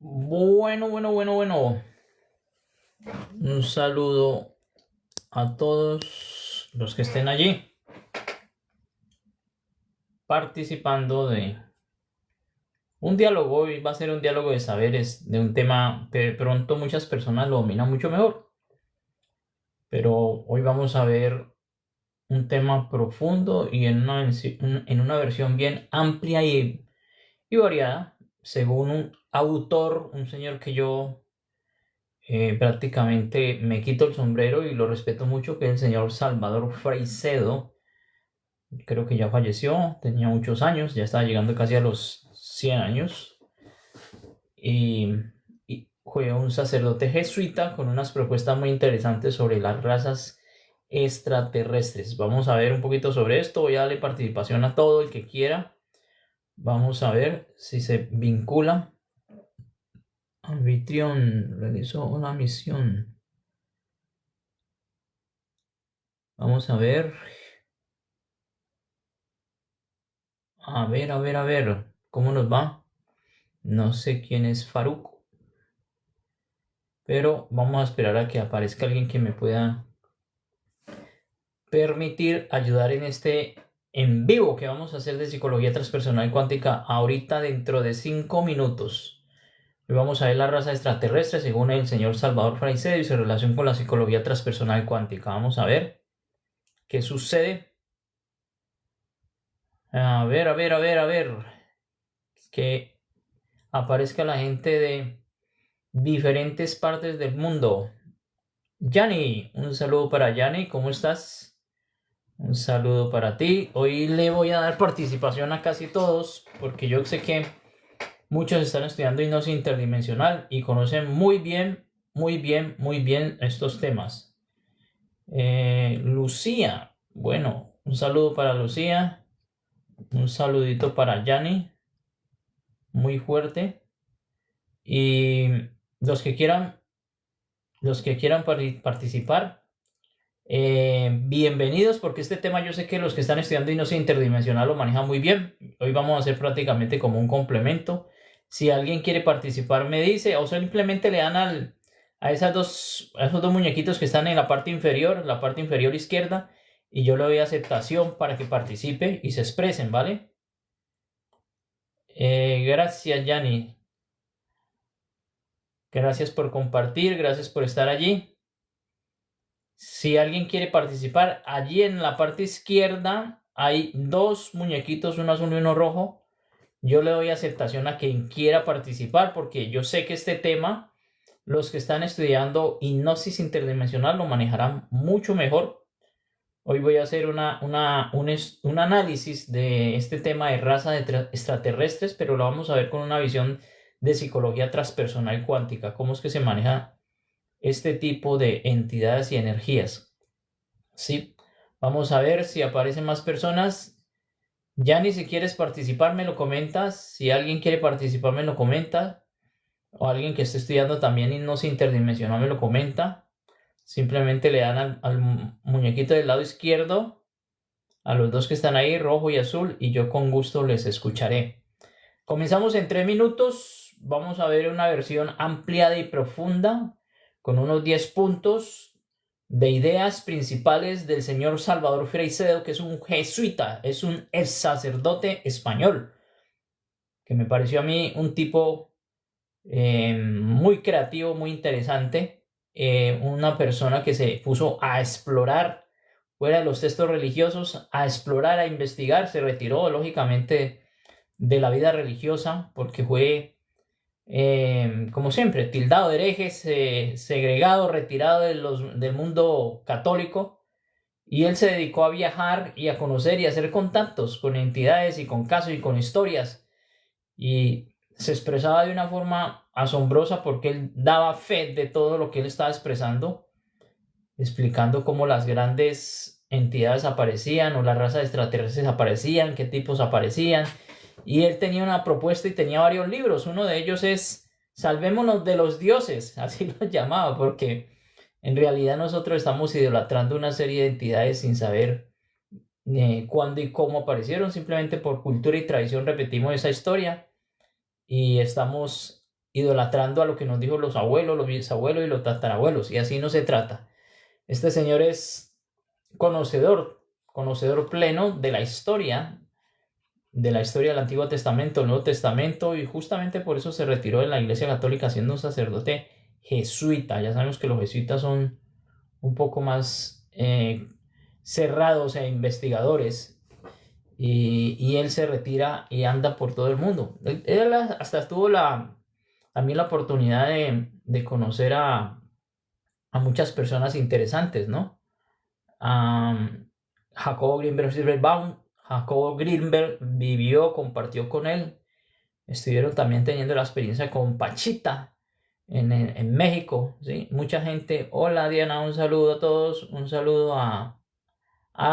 Bueno. Un saludo a todos los que estén allí participando de un diálogo. Hoy va a ser un diálogo de saberes de un tema que de pronto muchas personas lo dominan mucho mejor. Pero hoy vamos a ver un tema profundo y en una versión bien amplia y variada, según un autor, un señor que yo prácticamente me quito el sombrero y lo respeto mucho, que es el señor Salvador Freicedo. Creo que ya falleció, tenía muchos años, ya estaba llegando casi a los 100 años. Y fue un sacerdote jesuita con unas propuestas muy interesantes sobre las razas extraterrestres. Vamos a ver un poquito sobre esto. Voy a darle participación a todo el que quiera. Vamos a ver si se vincula. Anfitrión realizó una misión. Vamos a ver. A ver. ¿Cómo nos va? No sé quién es Faruk, pero vamos a esperar a que aparezca alguien que me pueda permitir ayudar en este en vivo que vamos a hacer de psicología transpersonal cuántica ahorita dentro de 5 minutos. Hoy vamos a ver la raza extraterrestre según el señor Salvador Fraicedo y su relación con la psicología transpersonal cuántica. Vamos a ver qué sucede. A ver. Que aparezca la gente de diferentes partes del mundo. Yani, un saludo para Yani, ¿cómo estás? Un saludo para ti. Hoy le voy a dar participación a casi todos porque yo sé que muchos están estudiando hipnosis interdimensional y conocen muy bien estos temas. Lucía, bueno, un saludo para Lucía. Un saludito para Yani, muy fuerte. Y los que quieran participar, bienvenidos, porque este tema yo sé que los que están estudiando hipnosis interdimensional lo manejan muy bien. Hoy vamos a hacer prácticamente como un complemento. Si alguien quiere participar, me dice, o simplemente le dan a esos dos muñequitos que están en la parte inferior izquierda, y yo le doy aceptación para que participe y se expresen, ¿vale? Gracias, Yani. Gracias por compartir, gracias por estar allí. Si alguien quiere participar, allí en la parte izquierda hay dos muñequitos, uno azul y uno rojo. Yo le doy aceptación a quien quiera participar porque yo sé que este tema, los que están estudiando hipnosis interdimensional lo manejarán mucho mejor. Hoy voy a hacer un análisis de este tema de raza de extraterrestres, pero lo vamos a ver con una visión de psicología transpersonal cuántica, cómo es que se maneja este tipo de entidades y energías. Sí, vamos a ver si aparecen más personas. Yani, si quieres participar, me lo comentas. Si alguien quiere participar, me lo comenta. O alguien que esté estudiando también hipnosis interdimensional me lo comenta. Simplemente le dan al muñequito del lado izquierdo, a los dos que están ahí, rojo y azul, y yo con gusto les escucharé. Comenzamos en 3 minutos. Vamos a ver una versión ampliada y profunda con unos 10 puntos de ideas principales del señor Salvador Freixedo, que es un jesuita, es un ex sacerdote español, que me pareció a mí un tipo muy creativo, muy interesante, una persona que se puso a explorar fuera de los textos religiosos, a explorar, a investigar. Se retiró lógicamente de la vida religiosa porque fue, como siempre, tildado de hereje, segregado, retirado del mundo católico, y él se dedicó a viajar y a conocer y a hacer contactos con entidades y con casos y con historias, y se expresaba de una forma asombrosa porque él daba fe de todo lo que él estaba expresando, explicando cómo las grandes entidades aparecían o las razas extraterrestres aparecían, qué tipos aparecían. Y él tenía una propuesta y tenía varios libros. Uno de ellos es Salvémonos de los dioses, así lo llamaba, porque en realidad nosotros estamos idolatrando una serie de entidades sin saber cuándo y cómo aparecieron. Simplemente por cultura y tradición repetimos esa historia y estamos idolatrando a lo que nos dijo los abuelos, los bisabuelos y los tatarabuelos, y así no se trata. Este señor es conocedor pleno de la historia del Antiguo Testamento, el Nuevo Testamento, y justamente por eso se retiró de la Iglesia Católica siendo un sacerdote jesuita. Ya sabemos que los jesuitas son un poco más cerrados e investigadores, y él se retira y anda por todo el mundo. Él hasta tuvo también la oportunidad de conocer a muchas personas interesantes, ¿no? Jacobo Greenberg vivió, compartió con él. Estuvieron también teniendo la experiencia con Pachita en México, ¿sí? Mucha gente. Hola Diana, un saludo a todos, un saludo a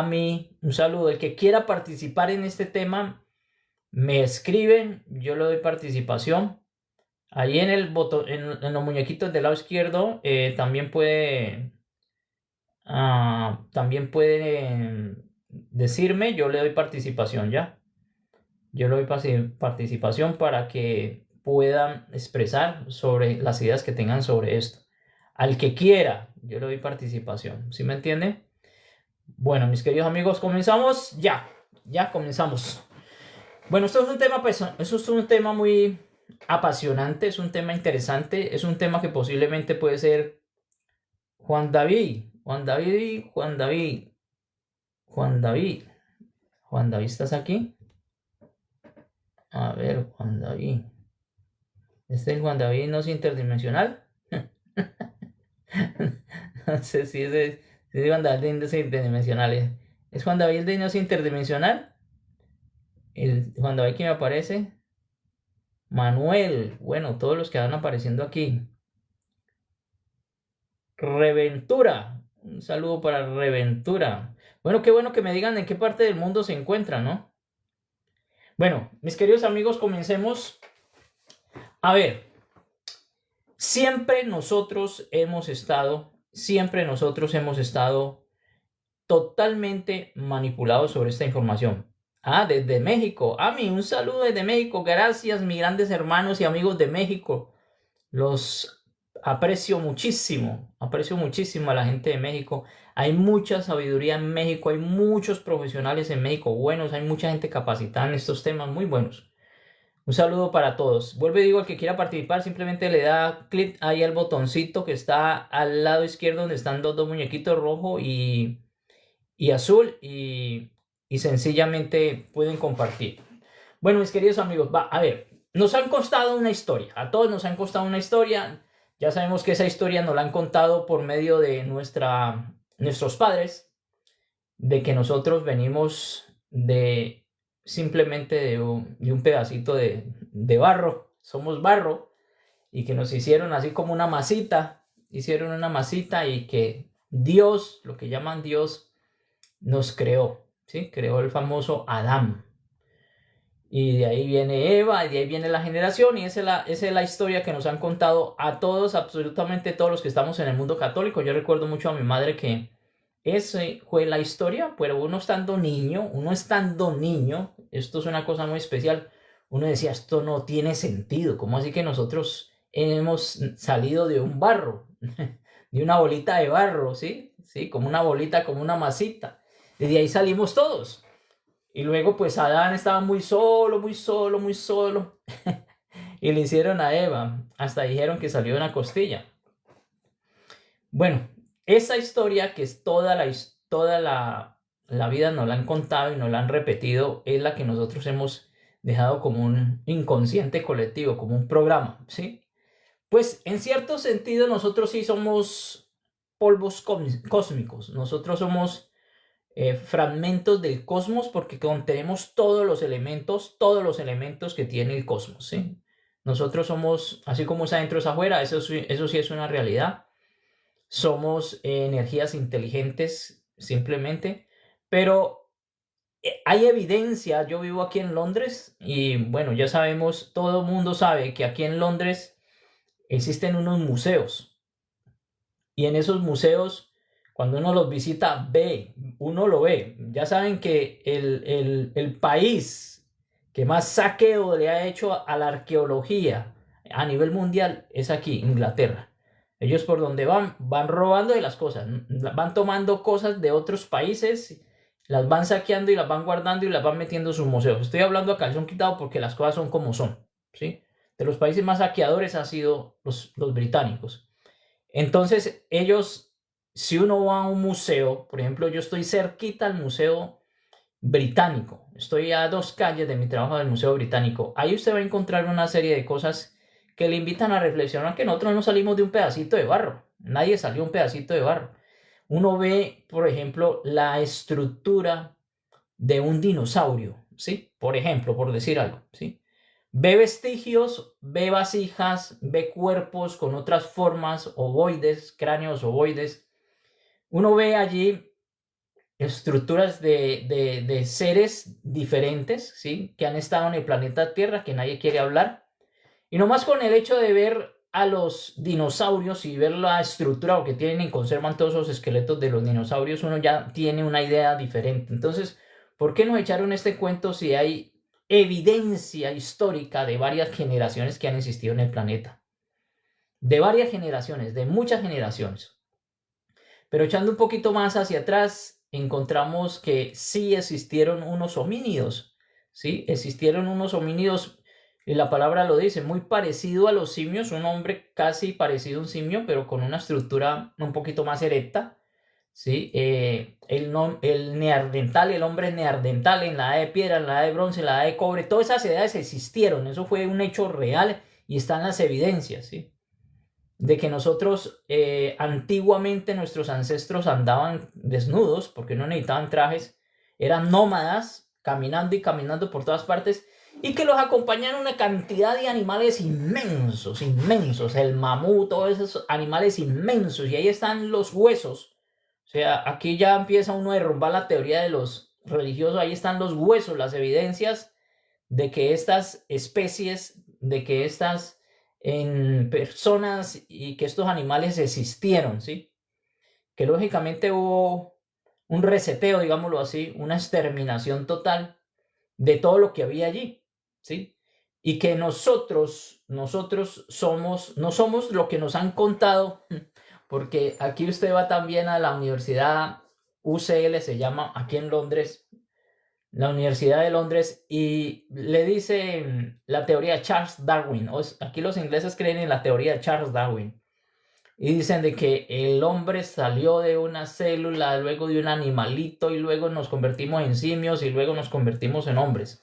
mí, un saludo. El que quiera participar en este tema, me escriben, yo le doy participación. Ahí en el botón, en los muñequitos del lado izquierdo, también puede decirme, yo le doy participación ya. Yo le doy participación para que puedan expresar sobre las ideas que tengan sobre esto. Al que quiera, yo le doy participación. ¿Sí me entiende? Bueno, mis queridos amigos, comenzamos ya. Ya comenzamos. Bueno, esto es un tema muy apasionante, es un tema interesante, es un tema que posiblemente puede ser Juan David, ¿estás aquí? A ver, Juan David. ¿Este es Juan David no es interdimensional? No sé si es Juan David de no es interdimensional. ¿Es Juan David de no es interdimensional? El Juan David que me aparece. Manuel. Bueno, todos los que van apareciendo aquí. Reventura. Un saludo para Reventura. Bueno, qué bueno que me digan en qué parte del mundo se encuentran, ¿no? Bueno, mis queridos amigos, comencemos. A ver, siempre nosotros hemos estado totalmente manipulados sobre esta información. Desde México. Un saludo desde México. Gracias, mis grandes hermanos y amigos de México. Los aprecio muchísimo a la gente de México. Hay mucha sabiduría en México, hay muchos profesionales en México buenos, hay mucha gente capacitada en estos temas muy buenos. Un saludo para todos. Vuelvo y digo, el que quiera participar simplemente le da clic ahí al botoncito que está al lado izquierdo donde están dos muñequitos, rojo y azul, y sencillamente pueden compartir. Bueno, mis queridos amigos, a ver, nos han costado una historia, a todos nos han costado una historia. Ya sabemos que esa historia nos la han contado por medio de nuestros padres, de que nosotros venimos simplemente de un pedacito de barro, somos barro, y que nos hicieron así como una masita, y que Dios, lo que llaman Dios, nos creó, ¿sí? Creó el famoso Adán. Y de ahí viene Eva, y de ahí viene la generación, y esa es la historia que nos han contado a todos, absolutamente todos los que estamos en el mundo católico. Yo recuerdo mucho a mi madre que esa fue la historia, pero uno estando niño, esto es una cosa muy especial, uno decía, esto no tiene sentido, ¿cómo así que nosotros hemos salido de un barro, de una bolita de barro, ¿sí? Sí, como una bolita, como una masita, y de ahí salimos todos. Y luego pues Adán estaba muy solo, y le hicieron a Eva, hasta dijeron que salió de una costilla. Bueno, esa historia que es toda la vida nos la han contado y nos la han repetido, es la que nosotros hemos dejado como un inconsciente colectivo, como un programa, ¿sí? Pues en cierto sentido nosotros sí somos polvos cósmicos, nosotros somos fragmentos del cosmos, porque contenemos todos los elementos que tiene el cosmos, ¿sí? Nosotros somos, así como es adentro es afuera, eso sí es una realidad. Somos energías inteligentes simplemente, pero hay evidencia. Yo vivo aquí en Londres y bueno, ya sabemos, todo el mundo sabe que aquí en Londres existen unos museos, y en esos museos, cuando uno los visita, uno lo ve. Ya saben que el país que más saqueo le ha hecho a la arqueología a nivel mundial es aquí, Inglaterra. Ellos por donde van robando de las cosas, van tomando cosas de otros países, las van saqueando y las van guardando y las van metiendo en sus museos. Estoy hablando a calzón quitado porque las cosas son como son, ¿sí? De los países más saqueadores han sido los británicos. Entonces ellos, si uno va a un museo, por ejemplo, yo estoy cerquita al Museo Británico, estoy a 2 calles de mi trabajo del Museo Británico, ahí usted va a encontrar una serie de cosas que le invitan a reflexionar que nosotros no salimos de un pedacito de barro, nadie salió un pedacito de barro. Uno ve, por ejemplo, la estructura de un dinosaurio, ¿sí? Por ejemplo, por decir algo, ¿sí? Ve vestigios, ve vasijas, ve cuerpos con otras formas, ovoides, cráneos ovoides. Uno ve allí estructuras de seres diferentes, ¿sí? Que han estado en el planeta Tierra, que nadie quiere hablar. Y nomás con el hecho de ver a los dinosaurios y ver la estructura que tienen y conservan todos esos esqueletos de los dinosaurios, uno ya tiene una idea diferente. Entonces, ¿por qué nos echaron este cuento si hay evidencia histórica de varias generaciones que han existido en el planeta? De varias generaciones, de muchas generaciones. Pero echando un poquito más hacia atrás, encontramos que sí existieron unos homínidos, ¿sí? Existieron unos homínidos, y la palabra lo dice, muy parecido a los simios, un hombre casi parecido a un simio, pero con una estructura un poquito más erecta, ¿sí? El neandertal, el hombre neandertal en la edad de piedra, en la edad de bronce, en la edad de cobre, todas esas edades existieron, eso fue un hecho real y están las evidencias, ¿sí? De que nosotros antiguamente nuestros ancestros andaban desnudos porque no necesitaban trajes, eran nómadas caminando y caminando por todas partes y que los acompañaban una cantidad de animales inmensos, inmensos, el mamut, todos esos animales inmensos, y ahí están los huesos. O sea, aquí ya empieza uno a derrumbar la teoría de los religiosos, ahí están los huesos, las evidencias de que estas especies, de que estas personas y que estos animales existieron, ¿sí? Que lógicamente hubo un reseteo, digámoslo así, una exterminación total de todo lo que había allí, ¿sí? Y que nosotros no somos lo que nos han contado, porque aquí usted va también a la Universidad UCL, se llama, aquí en Londres, la Universidad de Londres, y le dice la teoría de Charles Darwin. Aquí los ingleses creen en la teoría de Charles Darwin y dicen de que el hombre salió de una célula, luego de un animalito, y luego nos convertimos en simios y luego nos convertimos en hombres.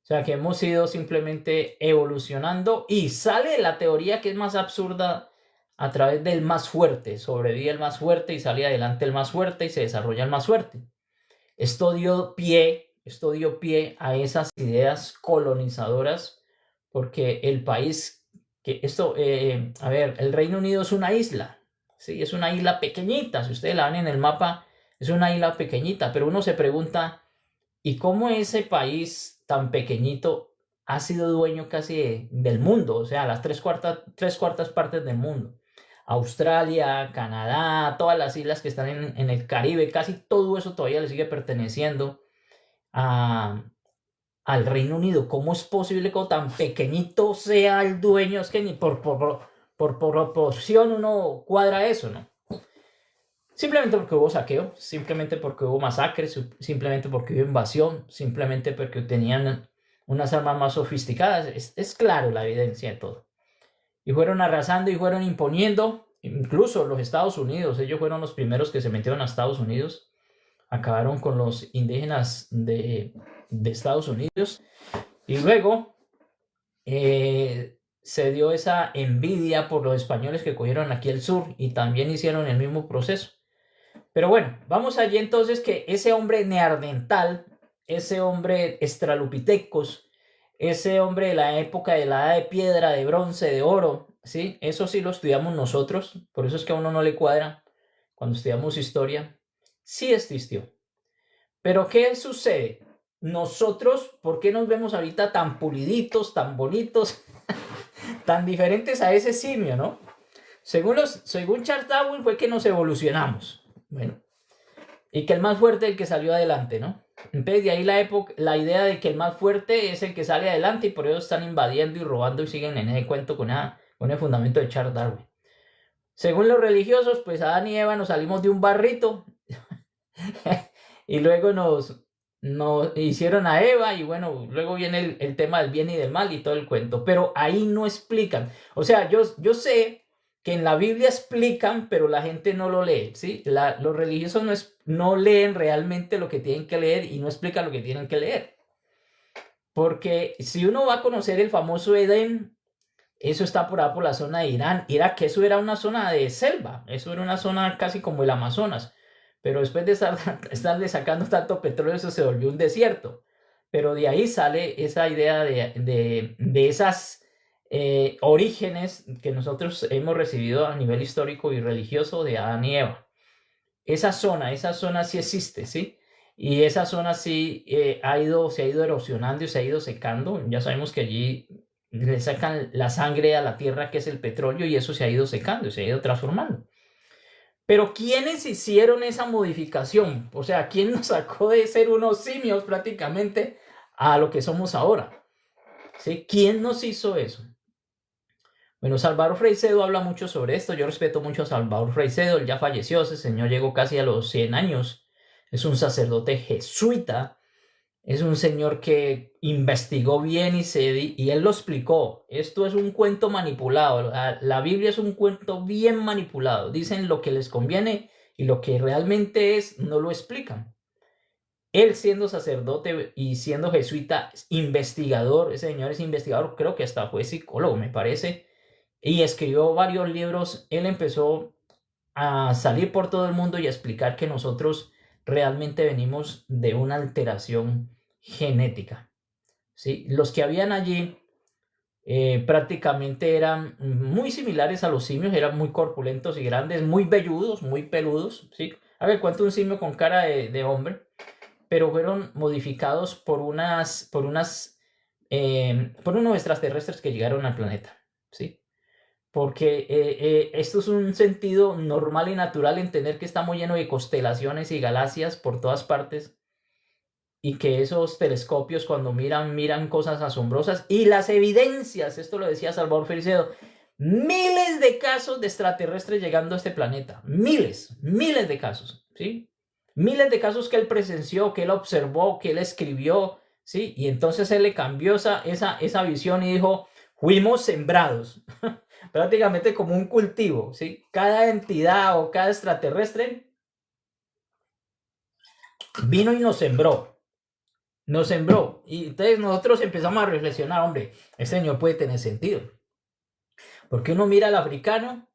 O sea que hemos ido simplemente evolucionando, y sale la teoría que es más absurda a través del más fuerte. Sobrevive el más fuerte y sale adelante el más fuerte y se desarrolla el más fuerte. Esto dio pie a esas ideas colonizadoras, porque el país, el Reino Unido es una isla, ¿sí? Es una isla pequeñita, si ustedes la ven en el mapa, es una isla pequeñita, pero uno se pregunta, ¿y cómo ese país tan pequeñito ha sido dueño casi del mundo? O sea, las tres cuartas partes del mundo. Australia, Canadá, todas las islas que están en el Caribe, casi todo eso todavía le sigue perteneciendo al Reino Unido. ¿Cómo es posible que tan pequeñito sea el dueño? Es que ni por proporción uno cuadra eso, ¿no? Simplemente porque hubo saqueo, simplemente porque hubo masacres, simplemente porque hubo invasión, simplemente porque tenían unas armas más sofisticadas. Es claro la evidencia de todo. Y fueron arrasando y fueron imponiendo, incluso los Estados Unidos, ellos fueron los primeros que se metieron a Estados Unidos, acabaron con los indígenas de Estados Unidos, y luego se dio esa envidia por los españoles que cogieron aquí el sur y también hicieron el mismo proceso. Pero bueno, vamos allí entonces, que ese hombre neandertal, ese hombre Australopithecus, ese hombre de la época de la edad de piedra, de bronce, de oro, ¿sí? Eso sí lo estudiamos nosotros, por eso es que a uno no le cuadra cuando estudiamos historia. Sí existió. Pero ¿qué sucede? Nosotros, ¿por qué nos vemos ahorita tan puliditos, tan bonitos, tan diferentes a ese simio, ¿no? Según Charles Darwin fue que nos evolucionamos. Bueno, y que el más fuerte es el que salió adelante, ¿no? Entonces de ahí la idea de que el más fuerte es el que sale adelante y por eso están invadiendo y robando y siguen en ese cuento con el fundamento de Charles Darwin. Según los religiosos, pues Adán y Eva nos salimos de un barrito y luego nos hicieron a Eva y bueno, luego viene el tema del bien y del mal y todo el cuento, pero ahí no explican. O sea, yo sé que en la Biblia explican, pero la gente no lo lee, ¿sí? Los religiosos no leen realmente lo que tienen que leer y no explican lo que tienen que leer. Porque si uno va a conocer el famoso Edén, eso está por ahí por la zona de Irán. Irak, que eso era una zona de selva, eso era una zona casi como el Amazonas. Pero después de estarle sacando tanto petróleo, eso se volvió un desierto. Pero de ahí sale esa idea de esas orígenes que nosotros hemos recibido a nivel histórico y religioso de Adán y Eva. Esa zona sí existe, ¿sí? Y esa zona sí se ha ido erosionando y se ha ido secando. Ya sabemos que allí le sacan la sangre a la tierra, que es el petróleo, y eso se ha ido secando y se ha ido transformando. Pero ¿quiénes hicieron esa modificación? O sea, ¿quién nos sacó de ser unos simios prácticamente a lo que somos ahora? ¿Sí? ¿Quién nos hizo eso? Bueno, Salvador Freixedo habla mucho sobre esto. Yo respeto mucho a Salvador Freixedo. Él ya falleció, ese señor llegó casi a los 100 años. Es un sacerdote jesuita. Es un señor que investigó bien y él lo explicó. Esto es un cuento manipulado. La Biblia es un cuento bien manipulado. Dicen lo que les conviene y lo que realmente es no lo explican. Él siendo sacerdote y siendo jesuita, investigador, ese señor es investigador, creo que hasta fue psicólogo, me parece, y escribió varios libros. Él empezó a salir por todo el mundo y a explicar que nosotros realmente venimos de una alteración genética, ¿sí? Los que habían allí prácticamente eran muy similares a los simios, eran muy corpulentos y grandes, muy velludos, muy peludos, ¿sí? A ver, cuento un simio con cara de hombre, pero fueron modificados por unos extraterrestres que llegaron al planeta, ¿sí? Porque esto es un sentido normal y natural, entender que estamos llenos de constelaciones y galaxias por todas partes y que esos telescopios cuando miran cosas asombrosas y las evidencias, esto lo decía Salvador Freixedo, miles de casos de extraterrestres llegando a este planeta, miles de casos, ¿sí? Miles de casos que él presenció, que él observó, que él escribió, ¿sí? Y entonces él le cambió esa visión y dijo, fuimos sembrados, prácticamente como un cultivo, ¿sí? Cada entidad o cada extraterrestre vino y nos sembró. Y entonces nosotros empezamos a reflexionar, hombre, este señor puede tener sentido. Porque uno mira al africano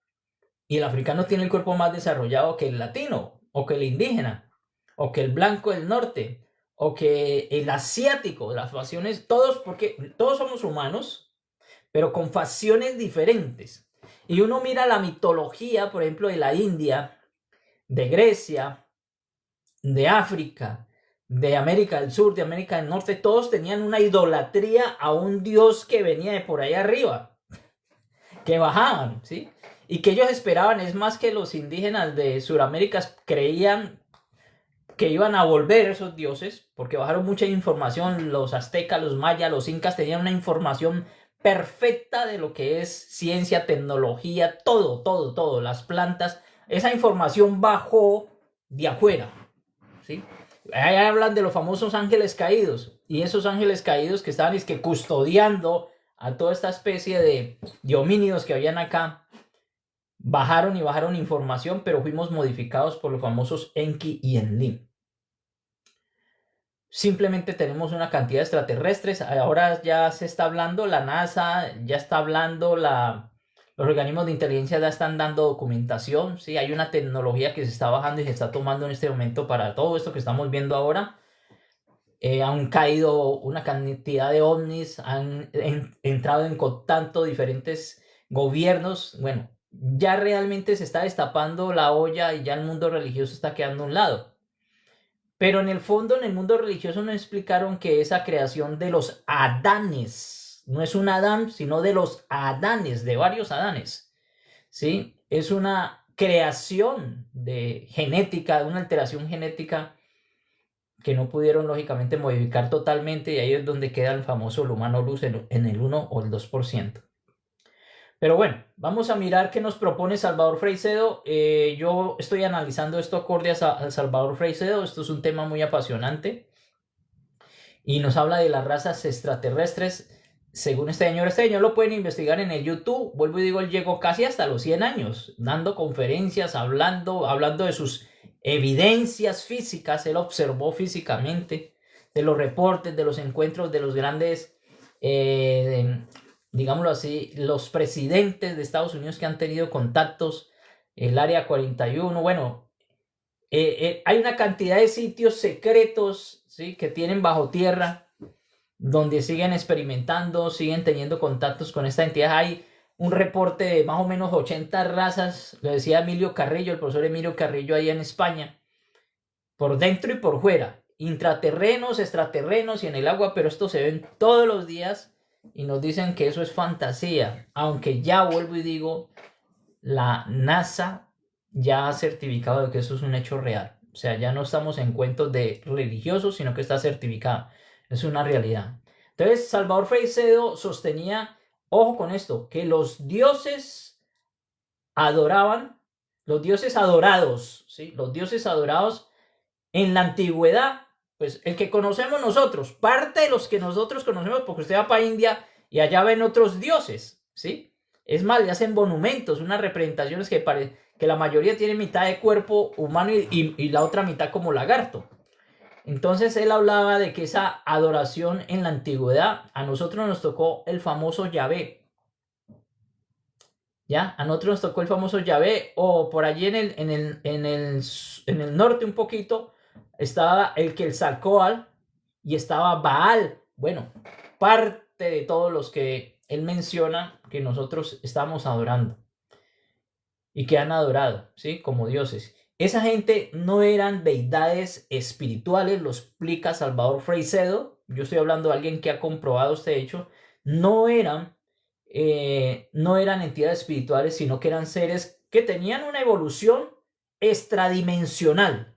y el africano tiene el cuerpo más desarrollado que el latino, o que el indígena, o que el blanco del norte, o que el asiático, las facciones, todos, porque todos somos humanos, pero con facciones diferentes. Y uno mira la mitología, por ejemplo, de la India, de Grecia, de África, de América del Sur, de América del Norte, todos tenían una idolatría a un dios que venía de por ahí arriba, que bajaban, ¿sí? Y que ellos esperaban, es más que los indígenas de Sudamérica creían que iban a volver esos dioses, porque bajaron mucha información, los aztecas, los mayas, los incas tenían una información perfecta de lo que es ciencia, tecnología, todo, las plantas, esa información bajó de afuera, ¿sí? Ahí hablan de los famosos ángeles caídos, y esos ángeles caídos que estaban custodiando a toda esta especie de homínidos que habían acá, bajaron información, pero fuimos modificados por los famosos Enki y Enlil. Simplemente tenemos una cantidad de extraterrestres. Ahora ya se está hablando, la NASA ya está hablando, los organismos de inteligencia ya están dando documentación, ¿sí? Hay una tecnología que se está bajando y se está tomando en este momento para todo esto que estamos viendo ahora. Han caído una cantidad de ovnis, han entrado en contacto diferentes gobiernos. Bueno, ya realmente se está destapando la olla y ya el mundo religioso está quedando a un lado. Pero en el fondo, en el mundo religioso nos explicaron que esa creación de los Adanes, no es un Adán, sino de los Adanes, de varios Adanes, ¿sí? Es una creación de genética, de una alteración genética que no pudieron lógicamente modificar totalmente, y ahí es donde queda el famoso humano luz en el 1 o el 2%. Pero bueno, vamos a mirar qué nos propone Salvador Freixedo. Yo estoy analizando esto acorde a Salvador Freixedo. Esto es un tema muy apasionante y nos habla de las razas extraterrestres. Según este señor lo pueden investigar en el YouTube. Vuelvo y digo, él llegó casi hasta los 100 años, dando conferencias, hablando de sus evidencias físicas. Él observó físicamente de los reportes, de los encuentros de los grandes, digámoslo así, los presidentes de Estados Unidos que han tenido contactos, el Área 41. Bueno, hay una cantidad de sitios secretos, ¿sí?, que tienen bajo tierra, donde siguen experimentando, siguen teniendo contactos con esta entidad. Hay un reporte de más o menos 80 razas, lo decía Emilio Carrillo, el profesor Emilio Carrillo, ahí en España, por dentro y por fuera, intraterrenos, extraterrenos y en el agua, pero esto se ven todos los días y nos dicen que eso es fantasía, aunque ya vuelvo y digo, la NASA ya ha certificado de que eso es un hecho real. O sea, ya no estamos en cuentos de religiosos, sino que está certificado. Es una realidad. Entonces, Salvador Freixedo sostenía, ojo con esto, que los dioses adoraban, los dioses adorados, ¿sí?, los dioses adorados en la antigüedad, pues el que conocemos nosotros, parte de los que nosotros conocemos, porque usted va para India y allá ven otros dioses, ¿sí? Es más, le hacen monumentos, unas representaciones que la mayoría tienen mitad de cuerpo humano y la otra mitad como lagarto. Entonces él hablaba de que esa adoración en la antigüedad, a nosotros nos tocó el famoso Yahvé. ¿Ya? A nosotros nos tocó el famoso Yahvé, o por allí en el norte un poquito, estaba el Quetzalcóatl y estaba Baal. Bueno, parte de todos los que él menciona que nosotros estamos adorando y que han adorado, ¿sí?, como dioses. Esa gente no eran deidades espirituales, lo explica Salvador Freixedo. Yo estoy hablando de alguien que ha comprobado este hecho. No eran entidades espirituales, sino que eran seres que tenían una evolución extradimensional.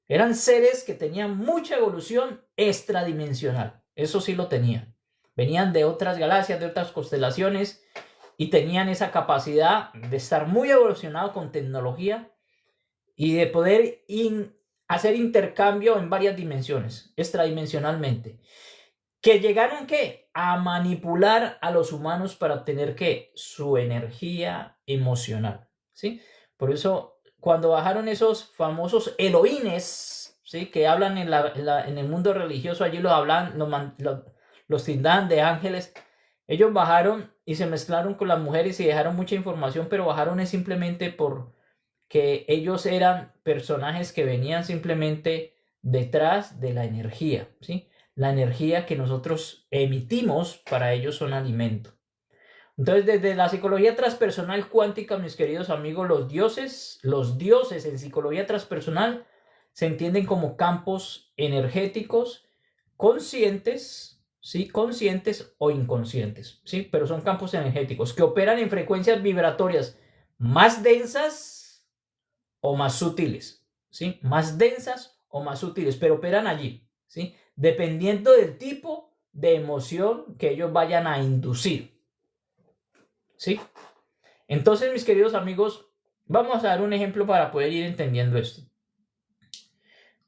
Eran seres que tenían mucha evolución extradimensional. Eso sí lo tenían. Venían de otras galaxias, de otras constelaciones, y tenían esa capacidad de estar muy evolucionado con tecnología y de poder hacer intercambio en varias dimensiones, extradimensionalmente. Que llegaron, ¿qué?, a manipular a los humanos para obtener, ¿qué?, su energía emocional, ¿sí? Por eso, cuando bajaron esos famosos Elohines, ¿sí?, que hablan en el mundo religioso, allí los hablan, los tildan de ángeles. Ellos bajaron y se mezclaron con las mujeres y dejaron mucha información, pero bajaron es simplemente porque ellos eran personajes que venían simplemente detrás de la energía, ¿sí? La energía que nosotros emitimos para ellos son alimento. Entonces, desde la psicología transpersonal cuántica, mis queridos amigos, los dioses en psicología transpersonal se entienden como campos energéticos conscientes, ¿sí?, conscientes o inconscientes, ¿sí?, pero son campos energéticos que operan en frecuencias vibratorias más densas o más sutiles, ¿sí?, más densas o más sutiles, pero operan allí, ¿sí?, dependiendo del tipo de emoción que ellos vayan a inducir, ¿sí? Entonces, mis queridos amigos, vamos a dar un ejemplo para poder ir entendiendo esto.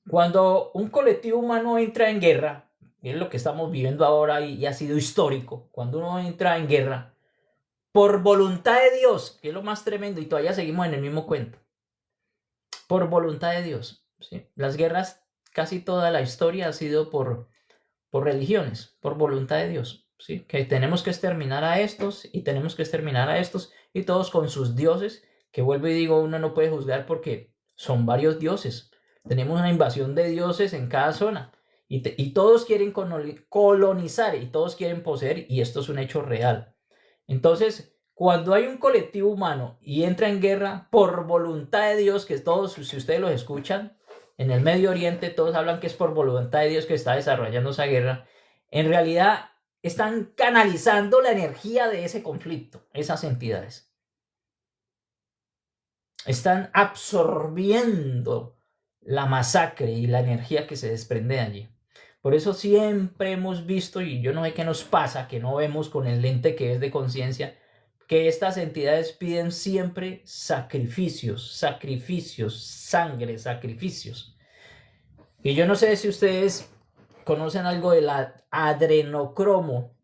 Cuando un colectivo humano entra en guerra, que es lo que estamos viviendo ahora y ha sido histórico, cuando uno entra en guerra por voluntad de Dios, que es lo más tremendo, y todavía seguimos en el mismo cuento, por voluntad de Dios, ¿sí? Las guerras, casi toda la historia ha sido por religiones, por voluntad de Dios, ¿sí? Que tenemos que exterminar a estos y tenemos que exterminar a estos, y todos con sus dioses, que vuelvo y digo, uno no puede juzgar porque son varios dioses. Tenemos una invasión de dioses en cada zona y todos quieren colonizar y todos quieren poseer, y esto es un hecho real. Entonces, cuando hay un colectivo humano y entra en guerra por voluntad de Dios, que todos, si ustedes los escuchan, en el Medio Oriente todos hablan que es por voluntad de Dios que está desarrollando esa guerra, en realidad están canalizando la energía de ese conflicto, esas entidades. Están absorbiendo la masacre y la energía que se desprende de allí. Por eso siempre hemos visto, y yo no sé qué nos pasa, que no vemos con el lente que es de conciencia, que estas entidades piden siempre sacrificios, sacrificios, sangre, sacrificios. Y yo no sé si ustedes conocen algo del adrenocromo,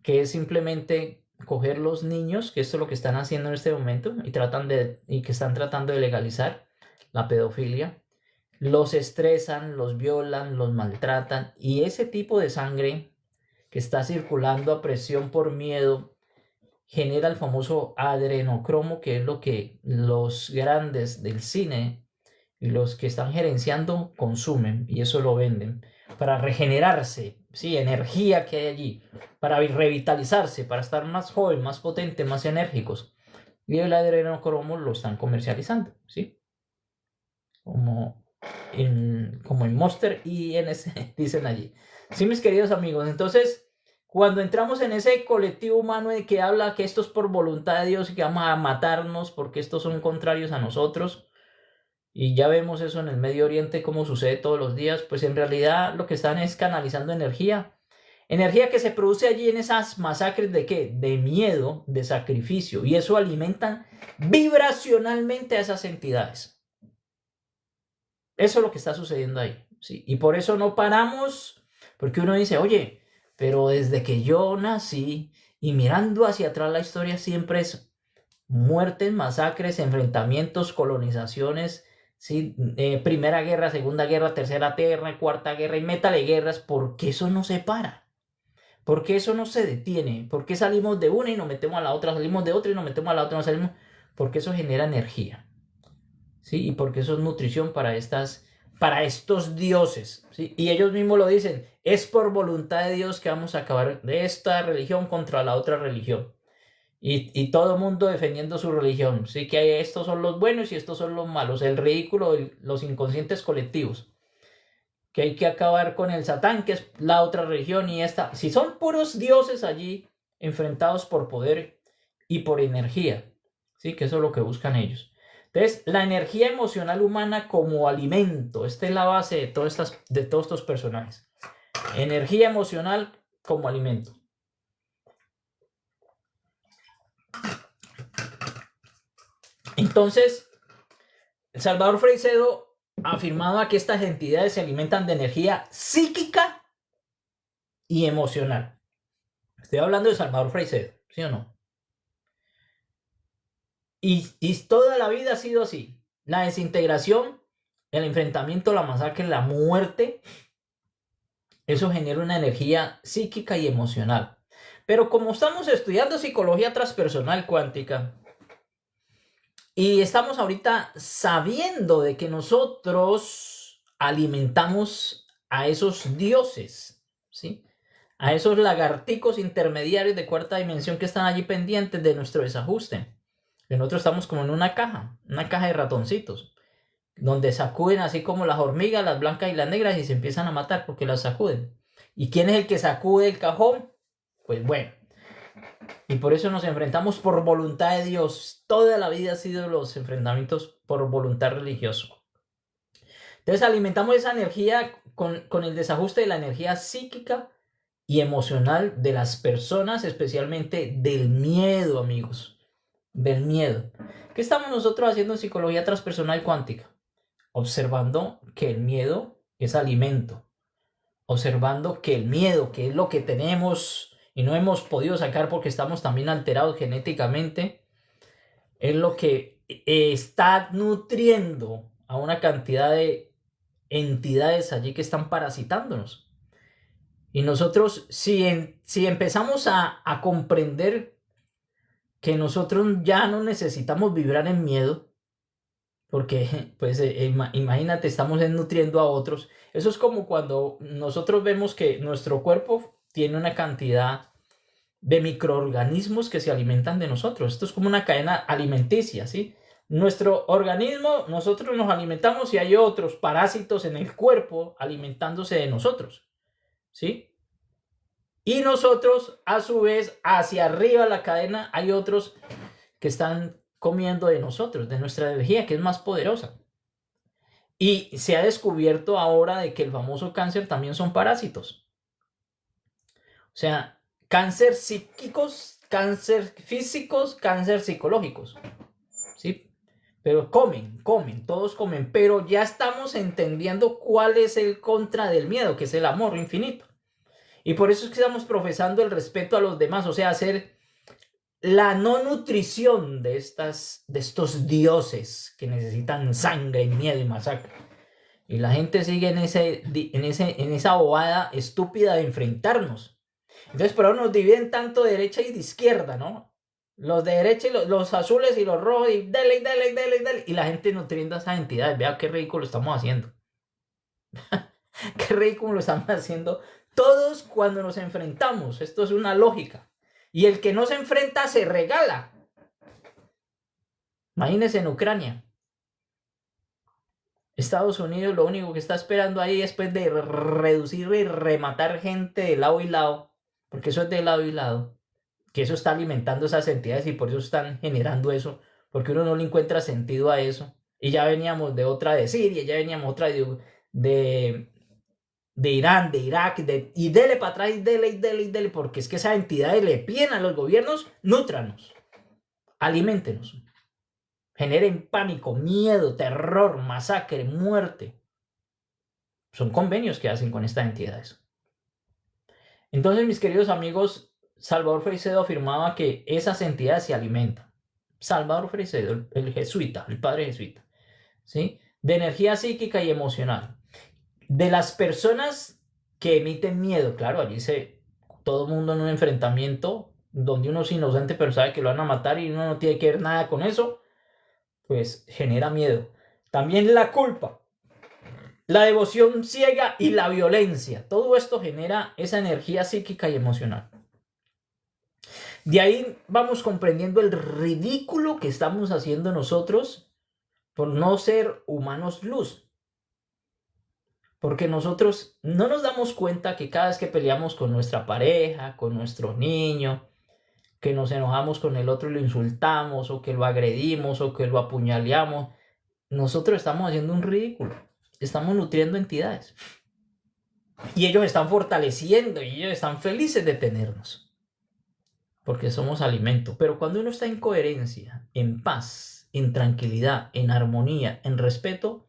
que es simplemente coger los niños, que esto es lo que están haciendo en este momento, y que están tratando de legalizar la pedofilia. Los estresan, los violan, los maltratan, y ese tipo de sangre que está circulando a presión por miedo genera el famoso adrenocromo, que es lo que los grandes del cine y los que están gerenciando consumen, y eso lo venden para regenerarse, sí, energía que hay allí, para revitalizarse, para estar más joven, más potente, más enérgicos. Y el adrenocromo lo están comercializando, ¿sí? Como en Monster y en ese, dicen allí. Sí, mis queridos amigos, entonces, cuando entramos en ese colectivo humano de que habla que esto es por voluntad de Dios y que vamos a matarnos porque estos son contrarios a nosotros, y ya vemos eso en el Medio Oriente, como sucede todos los días, pues en realidad lo que están es canalizando energía. Energía que se produce allí en esas masacres de ¿qué? De miedo, de sacrificio. Y eso alimentan vibracionalmente a esas entidades. Eso es lo que está sucediendo ahí, ¿sí? Y por eso no paramos, porque uno dice, oye, pero desde que yo nací y mirando hacia atrás la historia siempre es muertes, masacres, enfrentamientos, colonizaciones, ¿sí? Primera guerra, segunda guerra, tercera guerra, cuarta guerra y métale guerras, porque eso no se para. Porque eso no se detiene. Porque salimos de una y nos metemos a la otra, salimos de otra y nos metemos a la otra, salimos. Porque eso genera energía. ¿Sí? Y porque eso es nutrición para estos dioses, ¿sí? Y ellos mismos lo dicen, es por voluntad de Dios que vamos a acabar de esta religión contra la otra religión. Y todo el mundo defendiendo su religión, ¿sí? Que estos son los buenos y estos son los malos, el ridículo, los inconscientes colectivos. Que hay que acabar con el Satán, que es la otra religión, y esta. Si son puros dioses allí, enfrentados por poder y por energía, ¿sí? Que eso es lo que buscan ellos. Entonces, la energía emocional humana como alimento, esta es la base de todos estos personajes. Energía emocional como alimento. Entonces, Salvador Freixedo afirmaba que estas entidades se alimentan de energía psíquica y emocional. Estoy hablando de Salvador Freixedo, ¿sí o no? Y toda la vida ha sido así. La desintegración, el enfrentamiento, la masacre, la muerte, eso genera una energía psíquica y emocional. Pero como estamos estudiando psicología transpersonal cuántica y estamos ahorita sabiendo de que nosotros alimentamos a esos dioses, ¿sí? A esos lagarticos intermediarios de cuarta dimensión que están allí pendientes de nuestro desajuste. Que nosotros estamos como en una caja de ratoncitos, donde sacuden así como las hormigas, las blancas y las negras, y se empiezan a matar porque las sacuden. ¿Y quién es el que sacude el cajón? Pues bueno. Y por eso nos enfrentamos por voluntad de Dios. Toda la vida ha sido los enfrentamientos por voluntad religiosa. Entonces alimentamos esa energía con el desajuste de la energía psíquica y emocional de las personas, especialmente del miedo, amigos. Del miedo. ¿Qué estamos nosotros haciendo en psicología transpersonal cuántica? Observando que el miedo es alimento. Observando que el miedo, que es lo que tenemos y no hemos podido sacar porque estamos también alterados genéticamente, es lo que está nutriendo a una cantidad de entidades allí que están parasitándonos. Y nosotros, si empezamos a comprender que nosotros ya no necesitamos vibrar en miedo, porque pues imagínate, estamos nutriendo a otros. Eso es como cuando nosotros vemos que nuestro cuerpo tiene una cantidad de microorganismos que se alimentan de nosotros. Esto es como una cadena alimenticia, ¿sí? Nuestro organismo, nosotros nos alimentamos y hay otros parásitos en el cuerpo alimentándose de nosotros, ¿sí? Y nosotros, a su vez, hacia arriba la cadena, hay otros que están comiendo de nosotros, de nuestra energía, que es más poderosa. Y se ha descubierto ahora de que el famoso cáncer también son parásitos. O sea, cáncer psíquicos, cáncer físicos, cáncer psicológicos. ¿Sí? Pero comen, todos comen. Pero ya estamos entendiendo cuál es el contra del miedo, que es el amor infinito. Y por eso es que estamos profesando el respeto a los demás. O sea, hacer la no nutrición de estos dioses que necesitan sangre, miedo y masacre. Y la gente sigue en esa bobada estúpida de enfrentarnos. Entonces, por ahora nos dividen tanto de derecha y de izquierda, ¿no? Los de derecha y los azules y los rojos y dele. Y la gente nutriendo a esas entidades. Vea qué ridículo estamos haciendo. Qué ridículo estamos haciendo todos cuando nos enfrentamos. Esto es una lógica. Y el que no se enfrenta se regala. Imagínense en Ucrania. Estados Unidos lo único que está esperando ahí después de reducir y rematar gente de lado y lado, porque eso es de lado y lado, que eso está alimentando esas entidades y por eso están generando eso, porque uno no le encuentra sentido a eso. Y ya veníamos de otra de Siria, ya veníamos otra de Irán, de Irak, y dele para atrás, y dele, porque es que esas entidades le piden a los gobiernos, nútranos, aliméntenos. Generen pánico, miedo, terror, masacre, muerte. Son convenios que hacen con estas entidades. Entonces, mis queridos amigos, Salvador Freixedo afirmaba que esas entidades se alimentan. Salvador Freixedo, el jesuita, el padre jesuita, ¿sí? De energía psíquica y emocional. De las personas que emiten miedo, claro, allí todo el mundo en un enfrentamiento donde uno es inocente pero sabe que lo van a matar y uno no tiene que ver nada con eso, pues genera miedo. También la culpa, la devoción ciega y la violencia. Todo esto genera esa energía psíquica y emocional. De ahí vamos comprendiendo el ridículo que estamos haciendo nosotros por no ser humanos luz. Porque nosotros no nos damos cuenta que cada vez que peleamos con nuestra pareja, con nuestro niño, que nos enojamos con el otro y lo insultamos, o que lo agredimos, o que lo apuñaleamos, nosotros estamos haciendo un ridículo. Estamos nutriendo entidades. Y ellos están fortaleciendo y ellos están felices de tenernos. Porque somos alimento. Pero cuando uno está en coherencia, en paz, en tranquilidad, en armonía, en respeto,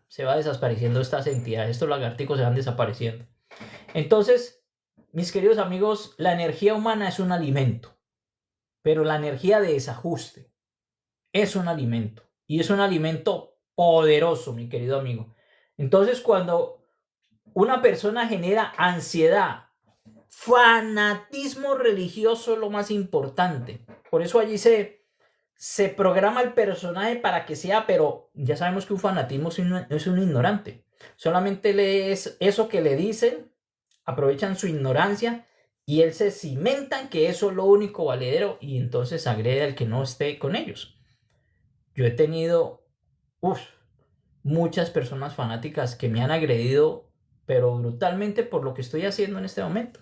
se va desapareciendo estas entidades. Estos lagarticos se van desapareciendo. Entonces, mis queridos amigos, la energía humana es un alimento. Pero la energía de desajuste es un alimento. Y es un alimento poderoso, mi querido amigo. Entonces, cuando una persona genera ansiedad, fanatismo religioso es lo más importante. Por eso allí se programa el personaje para que sea, pero ya sabemos que un fanatismo es un ignorante. Solamente lees eso que le dicen, aprovechan su ignorancia y él se cimenta en que eso es lo único valedero y entonces agrede al que no esté con ellos. Yo he tenido muchas personas fanáticas que me han agredido, pero brutalmente por lo que estoy haciendo en este momento.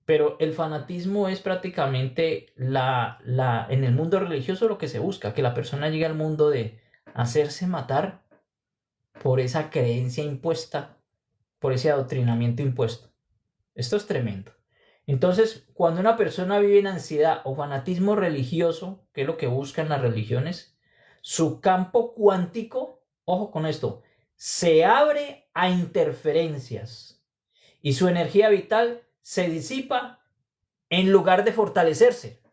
Pero el fanatismo es prácticamente en el mundo religioso lo que se busca, que la persona llegue al mundo de hacerse matar por esa creencia impuesta, por ese adoctrinamiento impuesto. Esto es tremendo. Entonces, cuando una persona vive en ansiedad o fanatismo religioso, que es lo que buscan las religiones, su campo cuántico, ojo con esto, se abre a interferencias y su energía vital se disipa en lugar de fortalecerse.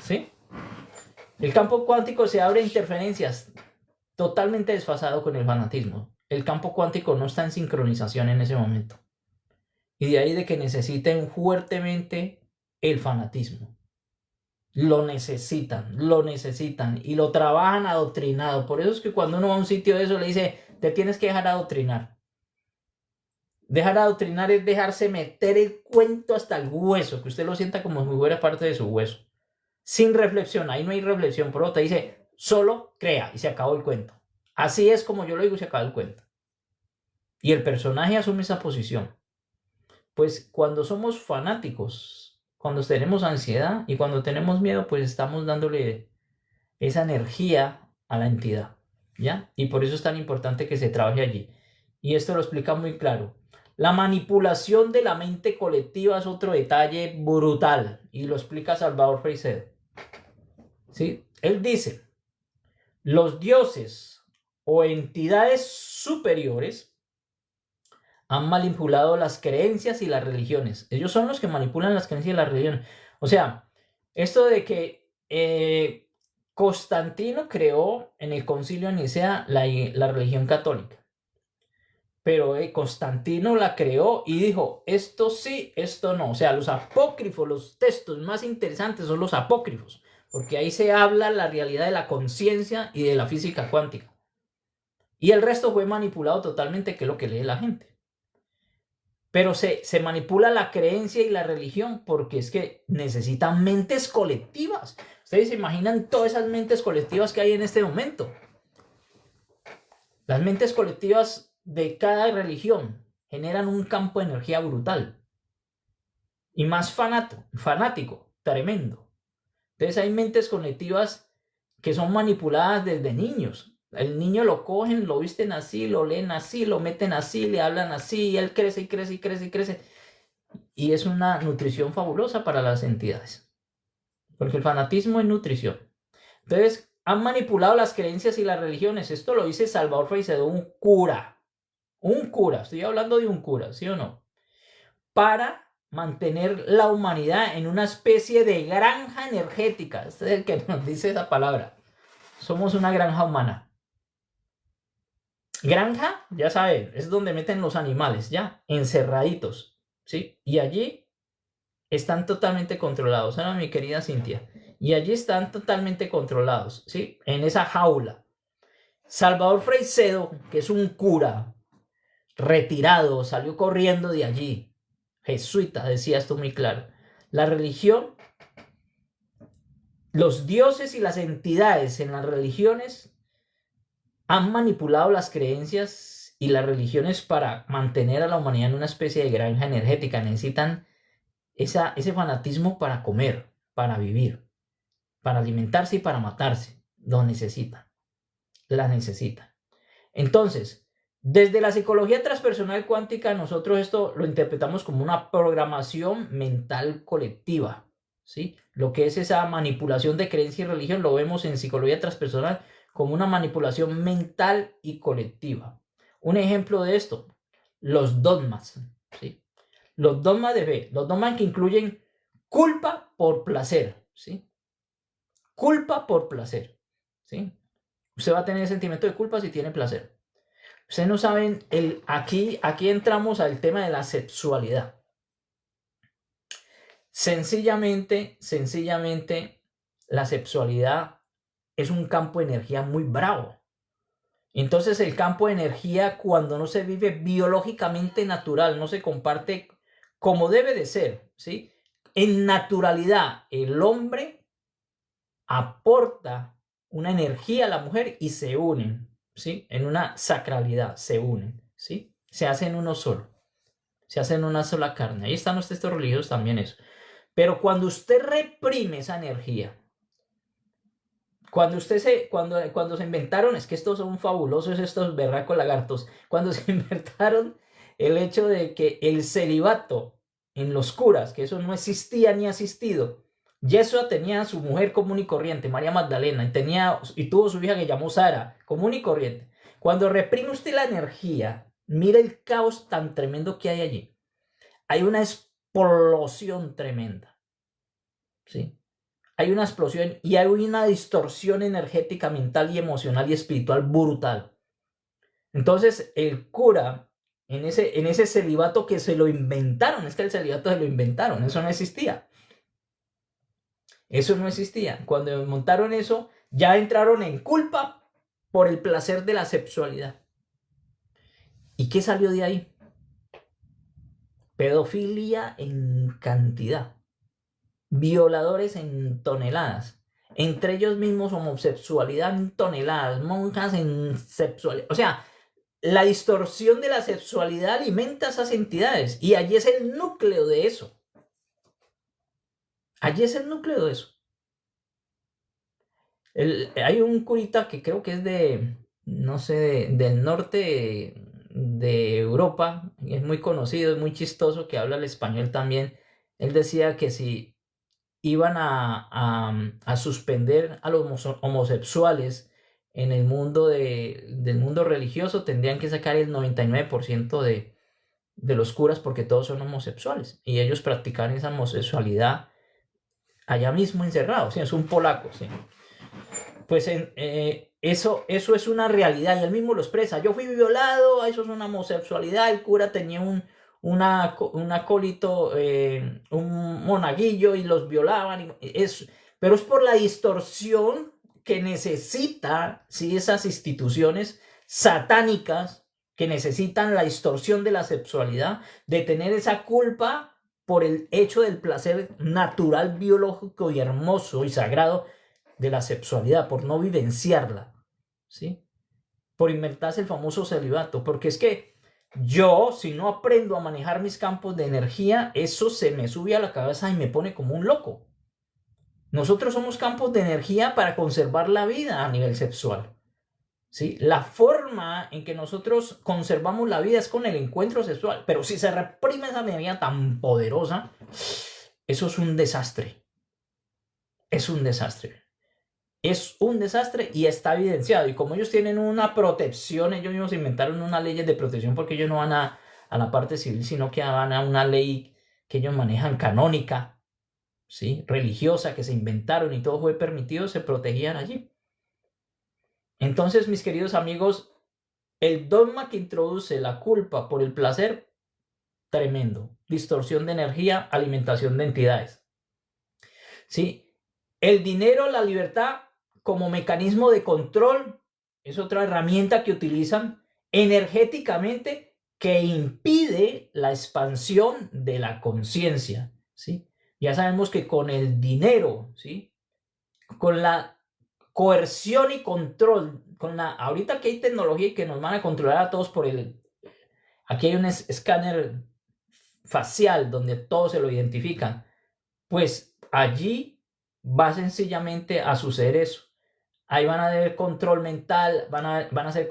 ¿Sí? El campo cuántico se abre a interferencias, totalmente desfasado con el fanatismo. El campo cuántico no está en sincronización en ese momento. Y de ahí de que necesiten fuertemente el fanatismo. Lo necesitan y lo trabajan adoctrinado. Por eso es que cuando uno va a un sitio de eso le dice, te tienes que dejar adoctrinar. Dejar adoctrinar es dejarse meter el cuento hasta el hueso, que usted lo sienta como si fuera parte de su hueso. Sin reflexión, ahí no hay reflexión. Por eso te dice, solo crea y se acabó el cuento. Así es como yo lo digo y se acaba el cuento. Y el personaje asume esa posición. Pues cuando somos fanáticos, cuando tenemos ansiedad y cuando tenemos miedo, pues estamos dándole esa energía a la entidad, ¿ya? Y por eso es tan importante que se trabaje allí. Y esto lo explica muy claro. La manipulación de la mente colectiva es otro detalle brutal y lo explica Salvador Freixedo. ¿Sí? Él dice, los dioses o entidades superiores han manipulado las creencias y las religiones. Ellos son los que manipulan las creencias y las religiones. O sea, esto de que Constantino creó en el concilio de Nicea la religión católica. Pero Constantino la creó y dijo, esto sí, esto no. O sea, los apócrifos, los textos más interesantes son los apócrifos, porque ahí se habla la realidad de la conciencia y de la física cuántica. Y el resto fue manipulado totalmente, que es lo que lee la gente. Pero se manipula la creencia y la religión porque es que necesitan mentes colectivas. Ustedes se imaginan todas esas mentes colectivas que hay en este momento. Las mentes colectivas de cada religión generan un campo de energía brutal y más fanático, tremendo. Entonces hay mentes colectivas que son manipuladas desde niños. El niño lo cogen, lo visten así, lo leen así, lo meten así, le hablan así, y él crece y crece y crece y crece. Y es una nutrición fabulosa para las entidades. Porque el fanatismo es nutrición. Entonces, han manipulado las creencias y las religiones. Esto lo dice Salvador Freixedo, un cura. Un cura, estoy hablando de un cura, ¿sí o no? Para mantener la humanidad en una especie de granja energética. Este es el que nos dice esa palabra. Somos una granja humana. Granja, ya saben, es donde meten los animales, ya, encerraditos, ¿sí? Y allí están totalmente controlados. Ahora, mi querida Cintia. Y allí están totalmente controlados, ¿sí? En esa jaula. Salvador Freixedo, que es un cura retirado, salió corriendo de allí. Jesuita, decía esto muy claro. La religión, los dioses y las entidades en las religiones han manipulado las creencias y las religiones para mantener a la humanidad en una especie de granja energética. Necesitan ese fanatismo para comer, para vivir, para alimentarse y para matarse. Lo necesitan. La necesitan. Entonces, desde la psicología transpersonal cuántica, nosotros esto lo interpretamos como una programación mental colectiva, ¿sí? Lo que es esa manipulación de creencia y religión lo vemos en psicología transpersonal como una manipulación mental y colectiva. Un ejemplo de esto, los dogmas, ¿sí? Los dogmas de fe, los dogmas que incluyen culpa por placer, ¿sí? Culpa por placer, ¿sí? Usted va a tener sentimiento de culpa si tiene placer. Ustedes no saben, aquí entramos al tema de la sexualidad. Sencillamente, la sexualidad es un campo de energía muy bravo. Entonces el campo de energía, cuando no se vive biológicamente natural, no se comparte como debe de ser, ¿sí? En naturalidad, el hombre aporta una energía a la mujer y se unen, ¿sí? En una sacralidad se unen, ¿sí? Se hacen uno solo, se hacen una sola carne. Ahí están los textos religiosos también eso. Pero cuando usted reprime esa energía, cuando se inventaron, es que estos son fabulosos, estos berracos lagartos, cuando se inventaron el hecho de que el celibato en los curas, que eso no existía ni ha existido, Yeshua tenía a su mujer común y corriente, María Magdalena, y tuvo su hija que llamó Sara, común y corriente. Cuando reprime usted la energía, mira el caos tan tremendo que hay allí. Hay una explosión tremenda, ¿sí? Hay una explosión y hay una distorsión energética, mental y emocional y espiritual brutal. Entonces, el cura, en ese celibato que se lo inventaron, es que el celibato se lo inventaron, eso no existía. Eso no existía. Cuando montaron eso, ya entraron en culpa por el placer de la sexualidad. ¿Y qué salió de ahí? Pedofilia en cantidad. Violadores en toneladas. Entre ellos mismos homosexualidad en toneladas. Monjas en sexualidad. O sea, la distorsión de la sexualidad alimenta a esas entidades. Y allí es el núcleo de eso. Allí es el núcleo de eso. Hay un curita que creo que es de, no sé, del norte de Europa, es muy conocido, es muy chistoso, que habla el español también. Él decía que si iban a suspender a los homosexuales en el mundo del mundo religioso, tendrían que sacar el 99% de los curas porque todos son homosexuales y ellos practican esa homosexualidad allá mismo encerrados. ¿Sí? Es un polaco, ¿sí? Pues eso es una realidad y él mismo lo expresa. Yo fui violado, eso es una homosexualidad. El cura tenía un acólito, un monaguillo y los violaban. Pero es por la distorsión que necesita, ¿sí? Esas instituciones satánicas que necesitan la distorsión de la sexualidad, de tener esa culpa por el hecho del placer natural, biológico y hermoso y sagrado de la sexualidad, por no vivenciarla, ¿sí? Por inventarse el famoso celibato, porque es que yo, si no aprendo a manejar mis campos de energía, eso se me sube a la cabeza y me pone como un loco. Nosotros somos campos de energía para conservar la vida a nivel sexual, ¿sí? La forma en que nosotros conservamos la vida es con el encuentro sexual, pero si se reprime esa energía tan poderosa, eso es un desastre. Es un desastre. Es un desastre y está evidenciado. Y como ellos tienen una protección, ellos mismos inventaron unas leyes de protección porque ellos no van a la parte civil, sino que van a una ley que ellos manejan canónica, ¿sí? Religiosa, que se inventaron y todo fue permitido, se protegían allí. Entonces, mis queridos amigos, el dogma que introduce la culpa por el placer, tremendo. Distorsión de energía, alimentación de entidades. ¿Sí? El dinero, la libertad como mecanismo de control es otra herramienta que utilizan energéticamente que impide la expansión de la conciencia, ¿sí? Ya sabemos que con el dinero, ¿sí? Con la coerción y control, ahorita que hay tecnología y que nos van a controlar a todos aquí hay un escáner facial donde todo se lo identifican, pues allí va sencillamente a suceder eso. Ahí van a haber control mental, van a hacer...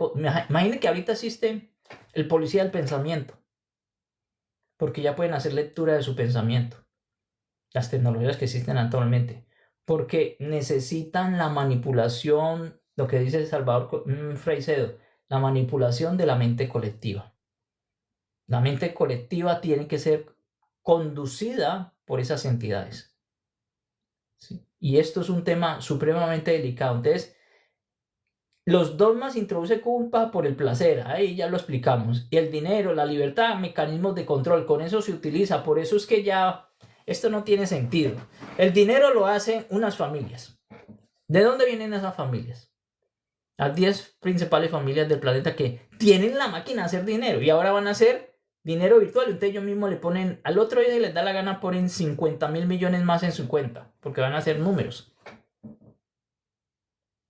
Imaginen que ahorita existe el policía del pensamiento, porque ya pueden hacer lectura de su pensamiento, las tecnologías que existen actualmente, porque necesitan la manipulación, lo que dice Salvador Freixedo, la manipulación de la mente colectiva. La mente colectiva tiene que ser conducida por esas entidades. ¿Sí? Y esto es un tema supremamente delicado. Entonces, los dogmas introducen culpa por el placer, ahí ya lo explicamos. Y el dinero, la libertad, mecanismos de control, con eso se utiliza. Por eso es que ya esto no tiene sentido. El dinero lo hacen unas familias. ¿De dónde vienen esas familias? Las 10 principales familias del planeta que tienen la máquina de hacer dinero y ahora van a hacer dinero virtual. Entonces ellos mismos le ponen, al otro día les da la gana, ponen 50.000 millones más en su cuenta, porque van a hacer números.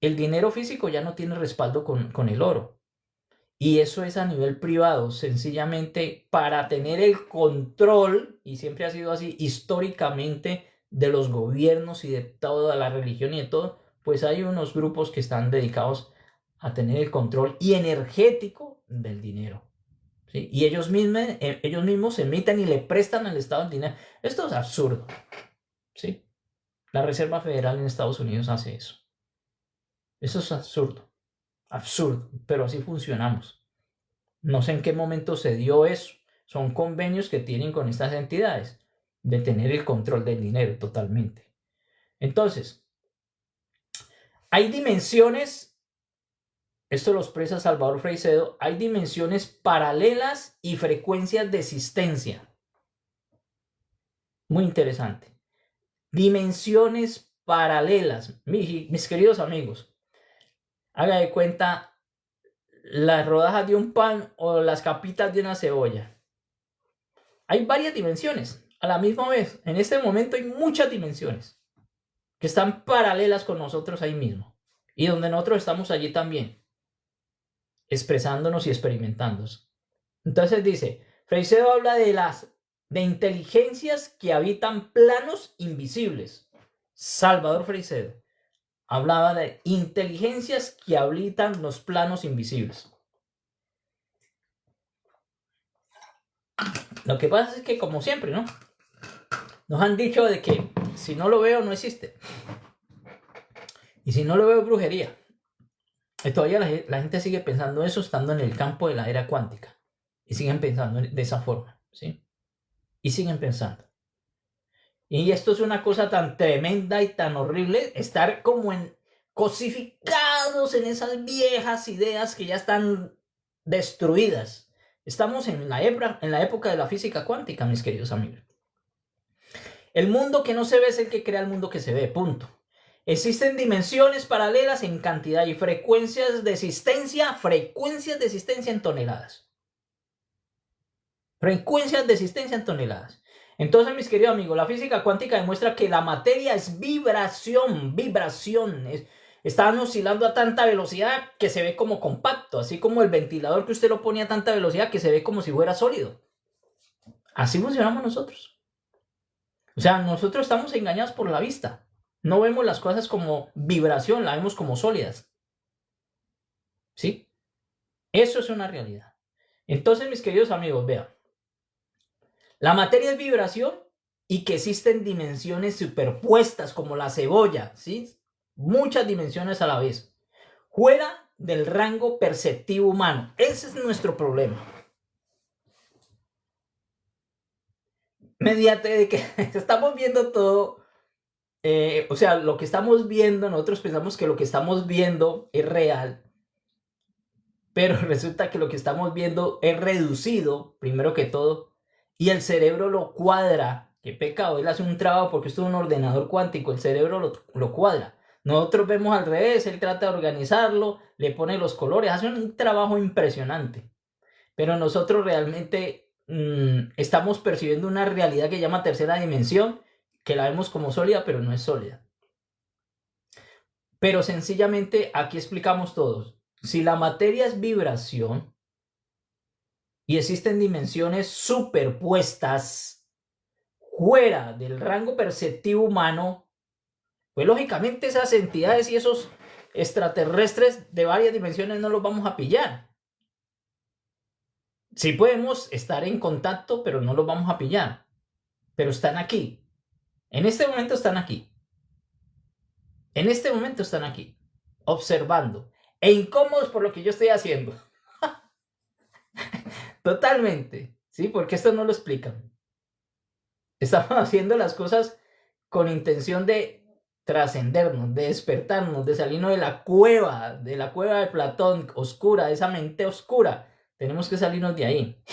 El dinero físico ya no tiene respaldo con el oro. Y eso es a nivel privado, sencillamente para tener el control, y siempre ha sido así históricamente, de los gobiernos y de toda la religión y de todo, pues hay unos grupos que están dedicados a tener el control y energético del dinero. ¿Sí? Y ellos mismos emiten y le prestan al Estado el dinero. Esto es absurdo. ¿Sí? La Reserva Federal en Estados Unidos hace eso. Eso es absurdo. Absurdo, pero así funcionamos. No sé en qué momento se dio eso. Son convenios que tienen con estas entidades de tener el control del dinero totalmente. Entonces, hay dimensiones, esto lo expresa Salvador Freixedo, hay dimensiones paralelas y frecuencias de existencia. Muy interesante. Dimensiones paralelas. Mis queridos amigos, haga de cuenta las rodajas de un pan o las capitas de una cebolla. Hay varias dimensiones a la misma vez. En este momento hay muchas dimensiones que están paralelas con nosotros ahí mismo y donde nosotros estamos allí también, expresándonos y experimentando. Entonces dice, Freixedo habla de inteligencias que habitan planos invisibles. Salvador Freixedo. hablaba de inteligencias que habitan los planos invisibles. Lo que pasa es que, como siempre, ¿no? Nos han dicho de que si no lo veo, no existe. Y si no lo veo, es brujería. Y todavía la gente sigue pensando eso estando en el campo de la era cuántica. Y siguen pensando de esa forma, ¿sí? Y siguen pensando. Y esto es una cosa tan tremenda y tan horrible, estar como cosificados en esas viejas ideas que ya están destruidas. Estamos en la época de la física cuántica, mis queridos amigos. El mundo que no se ve es el que crea el mundo que se ve, punto. Existen dimensiones paralelas en cantidad y frecuencias de existencia en toneladas. Frecuencias de existencia en toneladas. Entonces, mis queridos amigos, la física cuántica demuestra que la materia es vibración. Están oscilando a tanta velocidad que se ve como compacto, así como el ventilador que usted lo pone a tanta velocidad que se ve como si fuera sólido. Así funcionamos nosotros. O sea, nosotros estamos engañados por la vista. No vemos las cosas como vibración, la vemos como sólidas. ¿Sí? Eso es una realidad. Entonces, mis queridos amigos, vean. La materia es vibración y que existen dimensiones superpuestas como la cebolla, ¿sí? Muchas dimensiones a la vez. Fuera del rango perceptivo humano. Ese es nuestro problema. Mediante de que estamos viendo todo, o sea, lo que estamos viendo, nosotros pensamos que lo que estamos viendo es real, pero resulta que lo que estamos viendo es reducido, primero que todo, y el cerebro lo cuadra. Qué pecado, él hace un trabajo porque esto es un ordenador cuántico, el cerebro lo cuadra. Nosotros vemos al revés, él trata de organizarlo, le pone los colores, hace un trabajo impresionante. Pero nosotros realmente estamos percibiendo una realidad que llama tercera dimensión, que la vemos como sólida, pero no es sólida. Pero sencillamente aquí explicamos todos. Si la materia es vibración y existen dimensiones superpuestas fuera del rango perceptivo humano, pues lógicamente esas entidades y esos extraterrestres de varias dimensiones no los vamos a pillar. Sí podemos estar en contacto, pero no los vamos a pillar. Pero están aquí. En este momento están aquí. En este momento están aquí. Observando. E incómodos por lo que yo estoy haciendo. Totalmente. ¿Sí? Porque esto no lo explican. Estamos haciendo las cosas con intención de trascendernos, de despertarnos, de salirnos de la cueva de Platón oscura, de esa mente oscura. Tenemos que salirnos de ahí.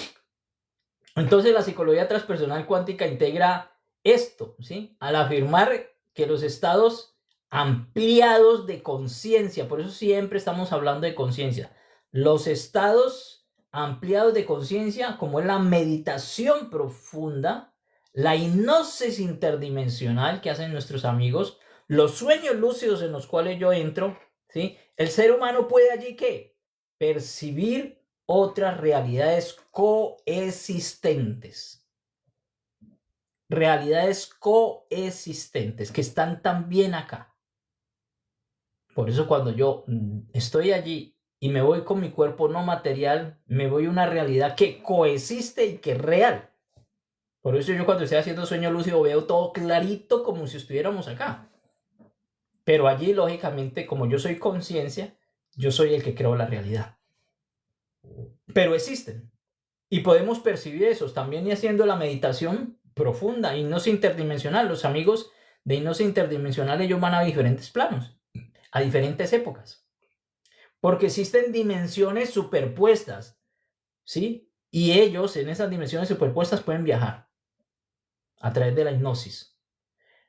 Entonces la psicología transpersonal cuántica integra esto, ¿sí? Al afirmar que los estados ampliados de conciencia, por eso siempre estamos hablando de conciencia, los estados ampliados de conciencia, como es la meditación profunda, la hipnosis interdimensional que hacen nuestros amigos, los sueños lúcidos en los cuales yo entro, ¿sí? El ser humano puede allí, ¿qué? Percibir otras realidades coexistentes. Realidades coexistentes que están también acá. Por eso cuando yo estoy allí y me voy con mi cuerpo no material, me voy a una realidad que coexiste y que es real. Por eso yo cuando estoy haciendo sueño lúcido veo todo clarito como si estuviéramos acá. Pero allí, lógicamente, como yo soy conciencia, yo soy el que creo la realidad. Pero existen. Y podemos percibir eso también y haciendo la meditación profunda, hipnosis interdimensional. Los amigos de hipnosis interdimensional, ellos van a diferentes planos, a diferentes épocas. Porque existen dimensiones superpuestas, ¿sí? Y ellos en esas dimensiones superpuestas pueden viajar a través de la hipnosis.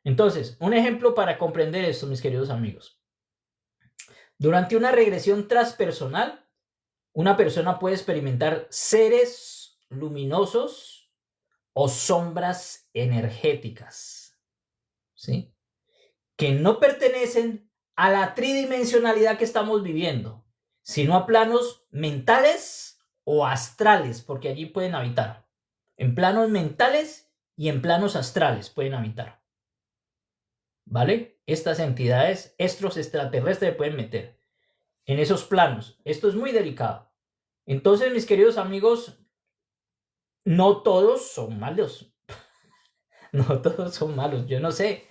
Entonces, un ejemplo para comprender esto, mis queridos amigos. Durante una regresión transpersonal, una persona puede experimentar seres luminosos o sombras energéticas, ¿sí? Que no pertenecen a la tridimensionalidad que estamos viviendo, sino a planos mentales o astrales, porque allí pueden habitar. En planos mentales y en planos astrales pueden habitar. ¿vale? Estas entidades extraterrestres pueden meter en esos planos. Esto es muy delicado. Entonces, mis queridos amigos, no todos son malos. No todos son malos, yo no sé.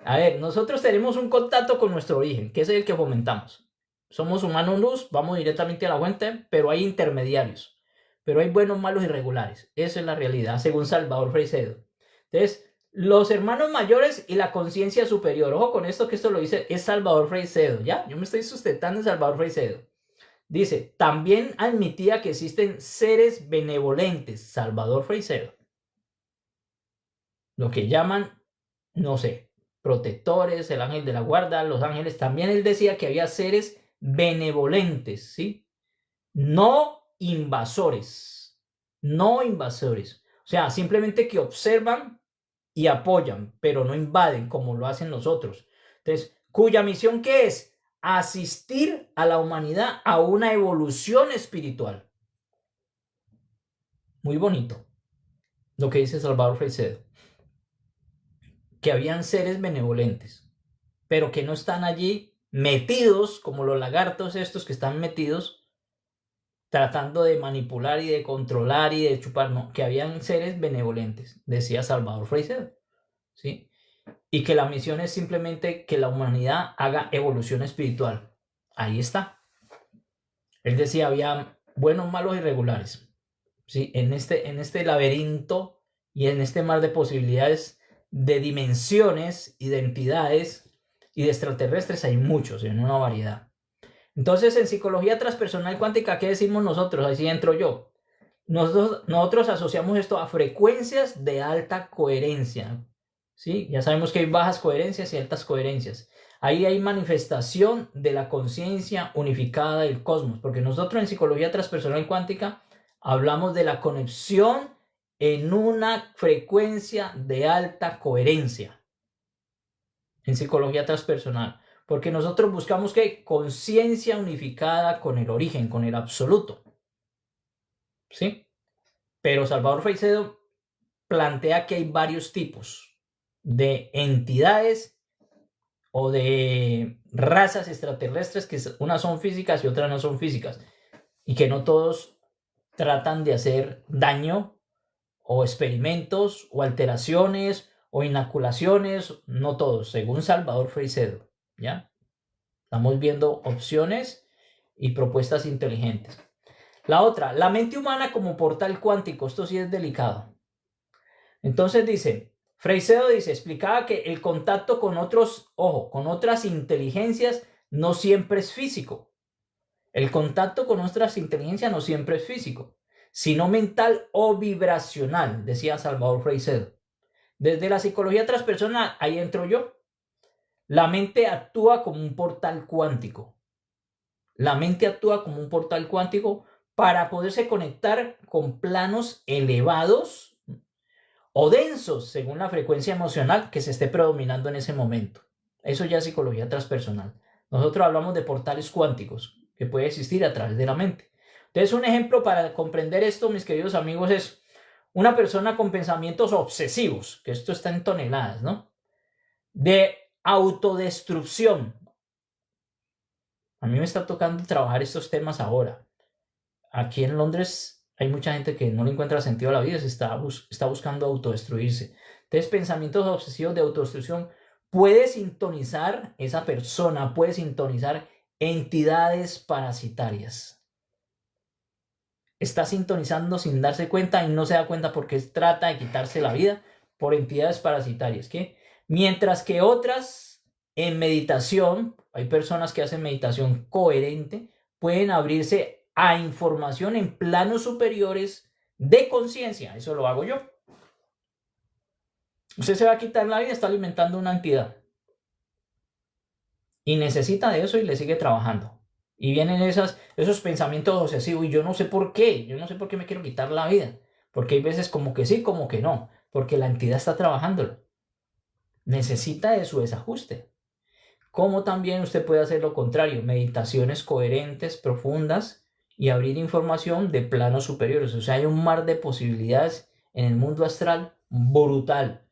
A ver, nosotros tenemos un contacto con nuestro origen, que es el que fomentamos. Somos humanos luz, vamos directamente a la fuente, pero hay intermediarios. Pero hay buenos, malos y regulares. Esa es la realidad, según Salvador Freixedo. Entonces, los hermanos mayores y la conciencia superior. Ojo con esto, que esto lo dice, es Salvador Freixedo, ¿ya? Yo me estoy sustentando en Salvador Freixedo. Dice, también admitía que existen seres benevolentes, Salvador Freixedo. Lo que llaman, no sé, protectores, el ángel de la guarda, los ángeles. También él decía que había seres benevolentes, ¿sí? No invasores, no invasores. O sea, simplemente que observan y apoyan, pero no invaden como lo hacen nosotros. Entonces, cuya misión, ¿qué es? Asistir a la humanidad a una evolución espiritual. Muy bonito lo que dice Salvador Freixedo. Que habían seres benevolentes, pero que no están allí metidos como los lagartos estos que están metidos tratando de manipular y de controlar y de chupar, no, que habían seres benevolentes, decía Salvador Freixedo, ¿sí? Y que la misión es simplemente que la humanidad haga evolución espiritual. Ahí está. Él decía, había buenos, malos y regulares, ¿sí? En este laberinto y en este mar de posibilidades, de dimensiones y de entidades y de extraterrestres hay muchos, en una variedad. Entonces, en psicología transpersonal cuántica, ¿qué decimos nosotros? Así entro yo. Nosotros asociamos esto a frecuencias de alta coherencia, ¿sí? Ya sabemos que hay bajas coherencias y altas coherencias. Ahí hay manifestación de la conciencia unificada del cosmos, porque nosotros en psicología transpersonal cuántica hablamos de la conexión en una frecuencia de alta coherencia en psicología transpersonal, porque nosotros buscamos que conciencia unificada con el origen, con el absoluto, ¿sí? Pero Salvador Freixedo plantea que hay varios tipos de entidades o de razas extraterrestres, que unas son físicas y otras no son físicas, y que no todos tratan de hacer daño o experimentos o alteraciones o inoculaciones, no todos, según Salvador Freixedo, ¿ya? Estamos viendo opciones y propuestas inteligentes. La otra, la mente humana como portal cuántico, esto sí es delicado. Entonces dice, Freixedo dice, explicaba que el contacto con otros, ojo, con otras inteligencias no siempre es físico. El contacto con otras inteligencias no siempre es físico, sino mental o vibracional, decía Salvador Freixedo. Desde la psicología transpersonal, ahí entro yo. La mente actúa como un portal cuántico. La mente actúa como un portal cuántico para poderse conectar con planos elevados o densos según la frecuencia emocional que se esté predominando en ese momento. Eso ya es psicología transpersonal. Nosotros hablamos de portales cuánticos que puede existir a través de la mente. Entonces, un ejemplo para comprender esto, mis queridos amigos, es una persona con pensamientos obsesivos, que esto está en toneladas, ¿no? De autodestrucción. A mí me está tocando trabajar estos temas ahora. Aquí en Londres hay mucha gente que no le encuentra sentido a la vida, está buscando autodestruirse. Entonces, pensamientos obsesivos de autodestrucción, puede sintonizar esa persona, puede sintonizar entidades parasitarias. Está sintonizando sin darse cuenta y no se da cuenta porque trata de quitarse la vida por entidades parasitarias. ¿Qué? Mientras que otras en meditación, hay personas que hacen meditación coherente, pueden abrirse a información en planos superiores de conciencia. Eso lo hago yo. Usted se va a quitar la vida, está alimentando una entidad. Y necesita de eso y le sigue trabajando. Y vienen esos pensamientos obsesivos y yo no sé por qué. Yo no sé por qué me quiero quitar la vida. Porque hay veces como que sí, como que no. Porque la entidad está trabajándolo. Necesita de su desajuste. Como también usted puede hacer lo contrario. Meditaciones coherentes, profundas y abrir información de planos superiores. O sea, hay un mar de posibilidades en el mundo astral brutal.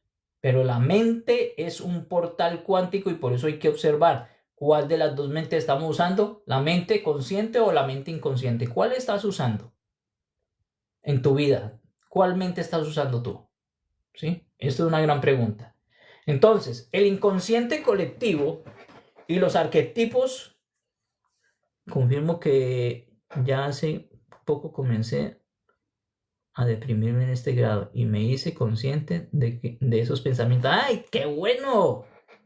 Pero la mente es un portal cuántico y por eso hay que observar cuál de las dos mentes estamos usando, la mente consciente o la mente inconsciente. ¿Cuál estás usando en tu vida? ¿Cuál mente estás usando tú? ¿Sí? Esto es una gran pregunta. Entonces, el inconsciente colectivo y los arquetipos, confirmo que ya hace poco comencé a deprimirme en este grado y me hice consciente de esos pensamientos. ¡Ay, qué bueno!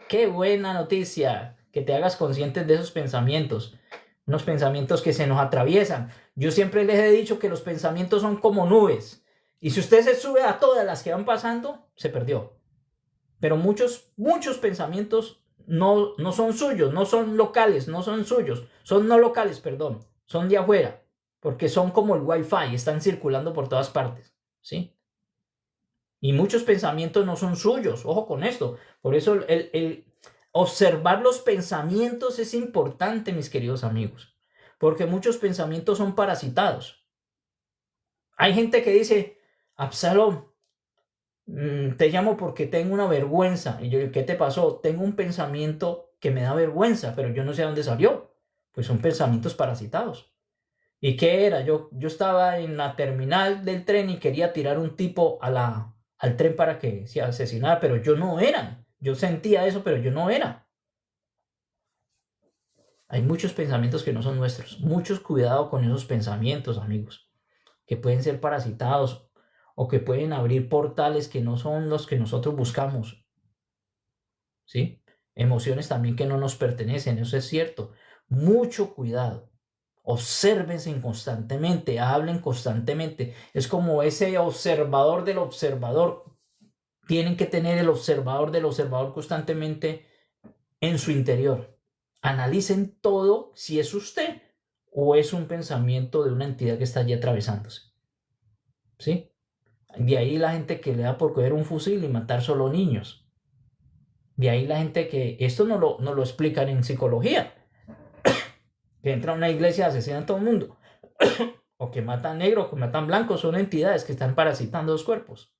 ¡Qué buena noticia! Que te hagas consciente de esos pensamientos. Unos pensamientos que se nos atraviesan. Yo siempre les he dicho que los pensamientos son como nubes. Y si usted se sube a todas las que van pasando, se perdió. Pero muchos pensamientos no son suyos, no son locales, no son suyos. Son no locales, perdón. Son de afuera. Porque son como el Wi-Fi, están circulando por todas partes, ¿sí? Y muchos pensamientos no son suyos, ojo con esto. Por eso el observar los pensamientos es importante, mis queridos amigos. Porque muchos pensamientos son parasitados. Hay gente que dice, Absalom, te llamo porque tengo una vergüenza. Y yo digo, ¿qué te pasó? Tengo un pensamiento que me da vergüenza, pero yo no sé dónde salió. Pues son pensamientos parasitados. ¿Y qué era? Yo estaba en la terminal del tren y quería tirar un tipo al tren para que se asesinara, pero yo no era. Yo sentía eso, pero yo no era. Hay muchos pensamientos que no son nuestros. Muchos cuidado con esos pensamientos, amigos, que pueden ser parasitados o que pueden abrir portales que no son los que nosotros buscamos. ¿Sí? Emociones también que no nos pertenecen, eso es cierto. Mucho cuidado. Obsérvense constantemente, hablen constantemente. Es como ese observador del observador. Tienen que tener el observador del observador constantemente en su interior. Analicen todo si es usted o es un pensamiento de una entidad que está allí atravesándose. ¿Sí? De ahí la gente que le da por coger un fusil y matar solo niños. De ahí la gente que esto no lo explican en psicología. Que entra a una iglesia y asesinan a todo el mundo. O que matan negros, que matan blancos, son entidades que están parasitando los cuerpos.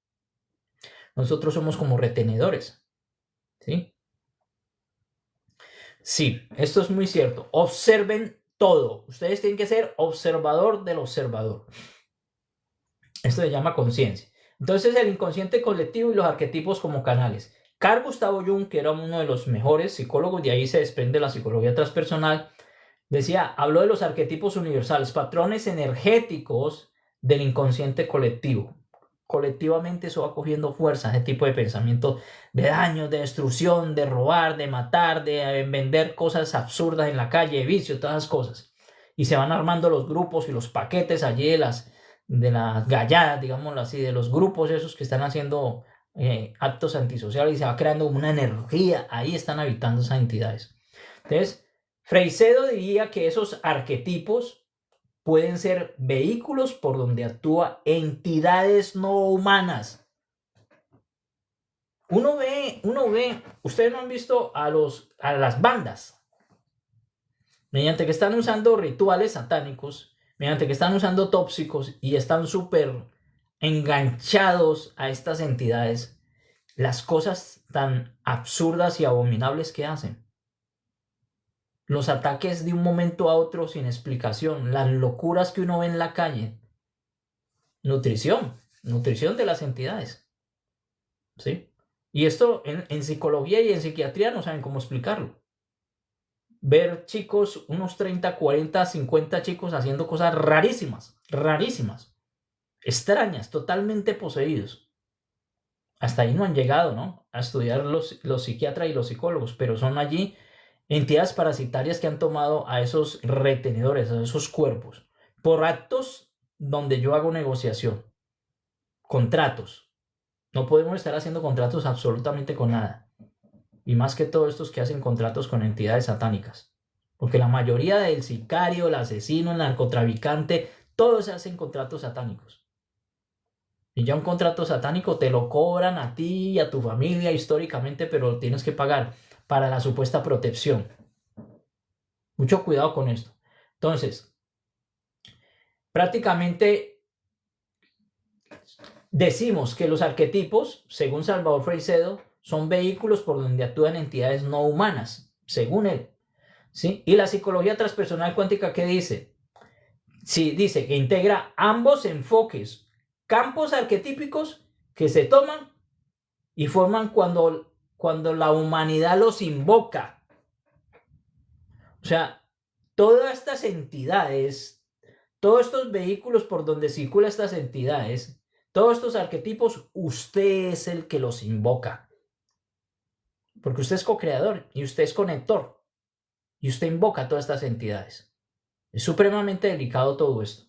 Nosotros somos como retenedores. ¿Sí? Sí, esto es muy cierto. Observen todo. Ustedes tienen que ser observador del observador. Esto se llama conciencia. Entonces, el inconsciente colectivo y los arquetipos como canales. Carl Gustav Jung, que era uno de los mejores psicólogos, de ahí se desprende la psicología transpersonal, decía, habló de los arquetipos universales, patrones energéticos del inconsciente colectivo. Colectivamente eso va cogiendo fuerza, ese tipo de pensamiento de daño, de destrucción, de robar, de matar, de vender cosas absurdas en la calle, de vicio, todas esas cosas. Y se van armando los grupos y los paquetes allí de las galladas, digámoslo así, de los grupos esos que están haciendo actos antisociales y se va creando una energía, ahí están habitando esas entidades. Entonces, Freixedo diría que esos arquetipos pueden ser vehículos por donde actúan entidades no humanas. Uno ve, ustedes no han visto a las bandas, mediante que están usando rituales satánicos, mediante que están usando tóxicos y están súper enganchados a estas entidades, las cosas tan absurdas y abominables que hacen. Los ataques de un momento a otro sin explicación, las locuras que uno ve en la calle. Nutrición de las entidades. ¿Sí? Y esto en psicología y en psiquiatría no saben cómo explicarlo. Ver chicos, unos 30, 40, 50 chicos haciendo cosas rarísimas, extrañas, totalmente poseídos. Hasta ahí no han llegado, ¿no? A estudiar los psiquiatras y los psicólogos, pero son allí entidades parasitarias que han tomado a esos retenedores, a esos cuerpos, por actos donde yo hago negociación, contratos. No podemos estar haciendo contratos absolutamente con nada. Y más que todo estos que hacen contratos con entidades satánicas. Porque la mayoría del sicario, el asesino, el narcotraficante, todos se hacen contratos satánicos. Y ya un contrato satánico te lo cobran a ti y a tu familia históricamente, pero lo tienes que pagar para la supuesta protección. Mucho cuidado con esto. Entonces, prácticamente decimos que los arquetipos, según Salvador Freixedo, son vehículos por donde actúan entidades no humanas, según él. ¿Sí? Y la psicología transpersonal cuántica, ¿qué dice? Sí, dice que integra ambos enfoques, campos arquetípicos que se toman y forman cuando la humanidad los invoca. O sea, todas estas entidades, todos estos vehículos por donde circulan estas entidades, todos estos arquetipos, usted es el que los invoca. Porque usted es co-creador y usted es conector. Y usted invoca a todas estas entidades. Es supremamente delicado todo esto.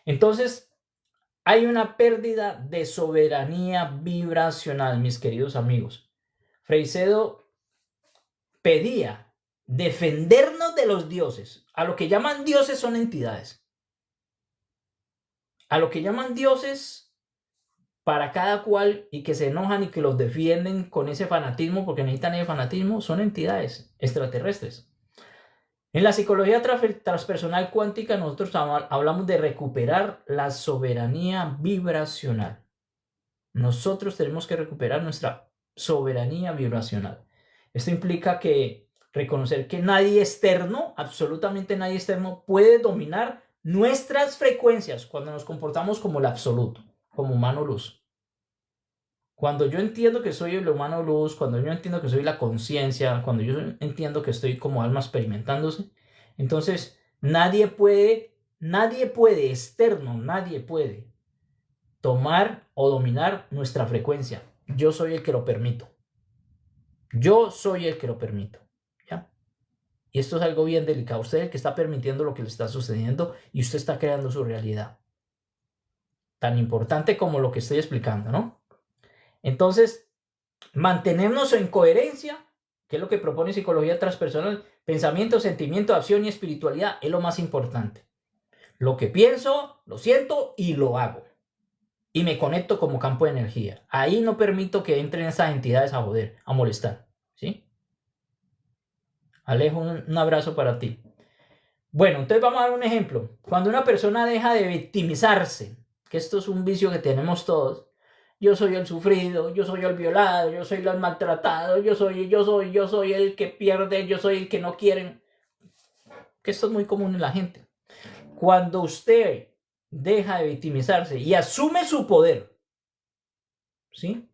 Entonces, hay una pérdida de soberanía vibracional, mis queridos amigos. Freixedo pedía defendernos de los dioses. A lo que llaman dioses son entidades. A lo que llaman dioses para cada cual y que se enojan y que los defienden con ese fanatismo, porque necesitan ese fanatismo, son entidades extraterrestres. En la psicología transpersonal cuántica nosotros hablamos de recuperar la soberanía vibracional. Nosotros tenemos que recuperar nuestra soberanía vibracional. Esto implica que reconocer que nadie externo, absolutamente nadie externo, puede dominar nuestras frecuencias cuando nos comportamos como el absoluto, como humano luz. Cuando yo entiendo que soy el humano luz, cuando yo entiendo que soy la conciencia, cuando yo entiendo que estoy como alma experimentándose, entonces nadie puede externo, nadie puede tomar o dominar nuestra frecuencia. Yo soy el que lo permito. Yo soy el que lo permito. ¿Ya? Y esto es algo bien delicado. Usted es el que está permitiendo lo que le está sucediendo y usted está creando su realidad. Tan importante como lo que estoy explicando, ¿no? Entonces, mantenernos en coherencia, que es lo que propone psicología transpersonal, pensamiento, sentimiento, acción y espiritualidad es lo más importante. Lo que pienso, lo siento y lo hago. Y me conecto como campo de energía. Ahí no permito que entren esas entidades a joder, a molestar. ¿Sí? Alejo, un abrazo para ti. Bueno, entonces vamos a dar un ejemplo. Cuando una persona deja de victimizarse, que esto es un vicio que tenemos todos, yo soy el sufrido, yo soy el violado, yo soy el maltratado, yo soy el que pierde, yo soy el que no quieren. Que esto es muy común en la gente. Cuando usted deja de victimizarse y asume su poder, ¿sí?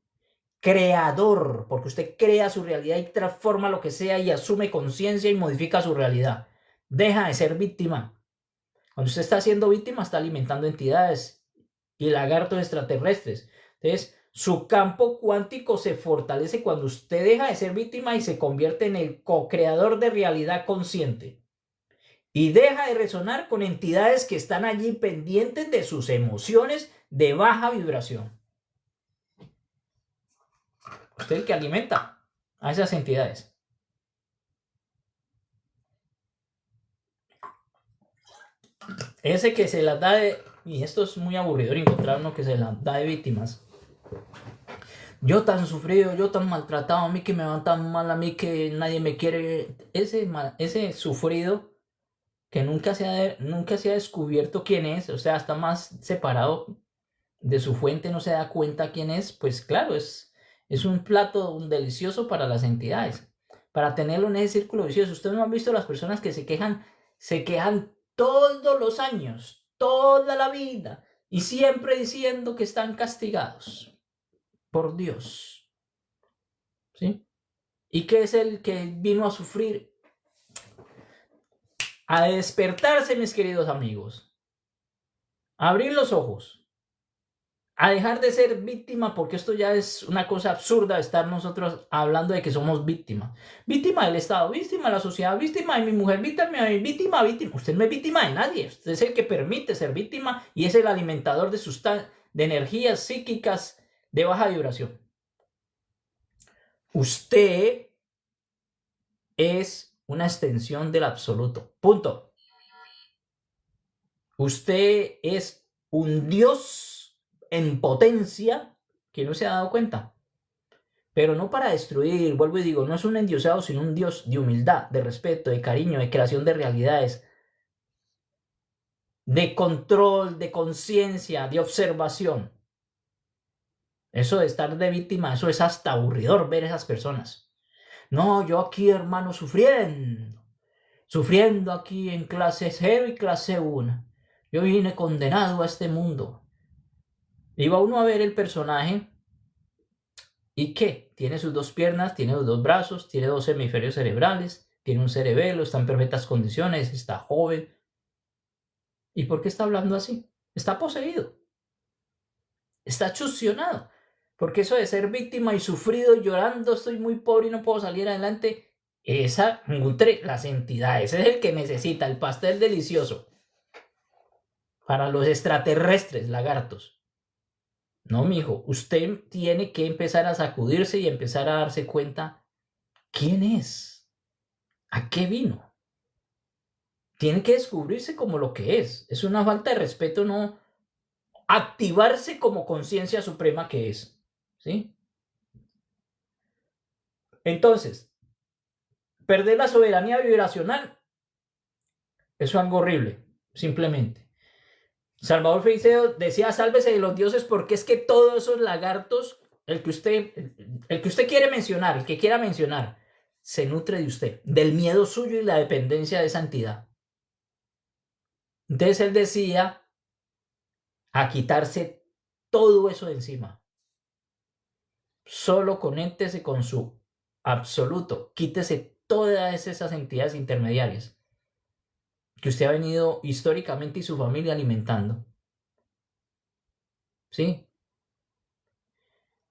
Creador, porque usted crea su realidad y transforma lo que sea y asume conciencia y modifica su realidad. Deja de ser víctima. Cuando usted está siendo víctima, está alimentando entidades y lagartos extraterrestres. Entonces, su campo cuántico se fortalece cuando usted deja de ser víctima y se convierte en el co-creador de realidad consciente. Y deja de resonar con entidades que están allí pendientes de sus emociones de baja vibración. Usted es el que alimenta a esas entidades. Ese que se las da de... Y esto es muy aburridor encontrar uno que se las da de víctimas. Yo tan sufrido, yo tan maltratado, a mí que me van tan mal, a mí que nadie me quiere. Ese sufrido que nunca se ha descubierto quién es, o sea, está más separado de su fuente, no se da cuenta quién es, pues claro, es un plato delicioso para las entidades, para tenerlo en ese círculo vicioso. Ustedes no han visto las personas que se quejan todos los años, toda la vida, y siempre diciendo que están castigados por Dios, ¿sí? ¿Y qué es el que vino a sufrir? A despertarse, mis queridos amigos, a abrir los ojos, a dejar de ser víctima, porque esto ya es una cosa absurda estar nosotros hablando de que somos víctimas. Víctima del Estado, víctima de la sociedad, víctima de mi mujer, víctima. Usted no es víctima de nadie, usted es el que permite ser víctima y es el alimentador de energías psíquicas de baja vibración. Usted es una extensión del absoluto. Punto. Usted es un Dios en potencia que no se ha dado cuenta. Pero no para destruir, vuelvo y digo, no es un endiosado, sino un Dios de humildad, de respeto, de cariño, de creación de realidades, de control, de conciencia, de observación. Eso de estar de víctima, eso es hasta aburridor ver esas personas. No, yo aquí, hermano, sufriendo aquí en clase 0 y clase 1. Yo vine condenado a este mundo. Iba uno a ver el personaje y ¿qué? Tiene sus 2 piernas, tiene los 2 brazos, tiene 2 hemisferios cerebrales, tiene un cerebelo, está en perfectas condiciones, está joven. ¿Y por qué está hablando así? Está poseído. Está chusionado. Porque eso de ser víctima y sufrido, llorando, estoy muy pobre y no puedo salir adelante, esa nutre las entidades. Ese es el que necesita el pastel delicioso para los extraterrestres, lagartos. No, mijo, usted tiene que empezar a sacudirse y empezar a darse cuenta quién es, a qué vino. Tiene que descubrirse como lo que es. Es una falta de respeto no activarse como conciencia suprema que es. ¿Sí? Entonces, perder la soberanía vibracional es algo horrible, simplemente. Salvador Feicedo decía, sálvese de los dioses porque es que todos esos lagartos, el que usted quiere mencionar, el que quiera mencionar, se nutre de usted, del miedo suyo y la dependencia de esa entidad. Entonces él decía a quitarse todo eso de encima. Solo conéctese con su absoluto, quítese todas esas entidades intermediarias que usted ha venido históricamente y su familia alimentando. ¿Sí?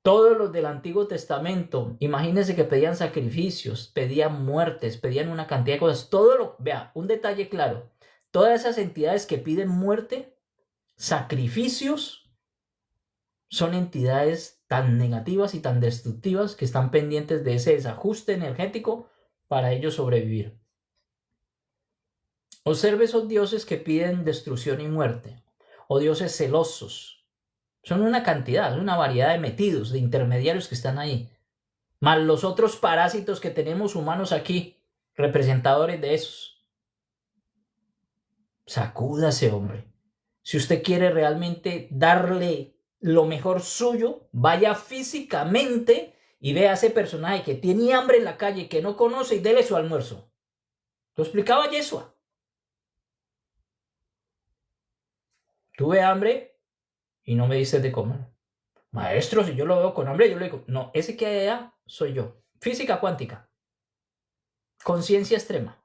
Todos los del Antiguo Testamento, imagínense que pedían sacrificios, pedían muertes, pedían una cantidad de cosas. Vea, un detalle claro, todas esas entidades que piden muerte, sacrificios, son entidades tan negativas y tan destructivas que están pendientes de ese desajuste energético para ellos sobrevivir. Observe esos dioses que piden destrucción y muerte, o dioses celosos. Son una cantidad, una variedad de metidos, de intermediarios que están ahí. Más los otros parásitos que tenemos humanos aquí, representadores de esos. Sacúdase, hombre. Si usted quiere realmente darle lo mejor suyo, vaya físicamente y vea a ese personaje que tiene hambre en la calle, que no conoce y dele su almuerzo. Lo explicaba Yeshua. Tuve hambre y no me dices de comer. Maestro, si yo lo veo con hambre, yo le digo, no, ese que hay allá soy yo. Física cuántica. Conciencia extrema.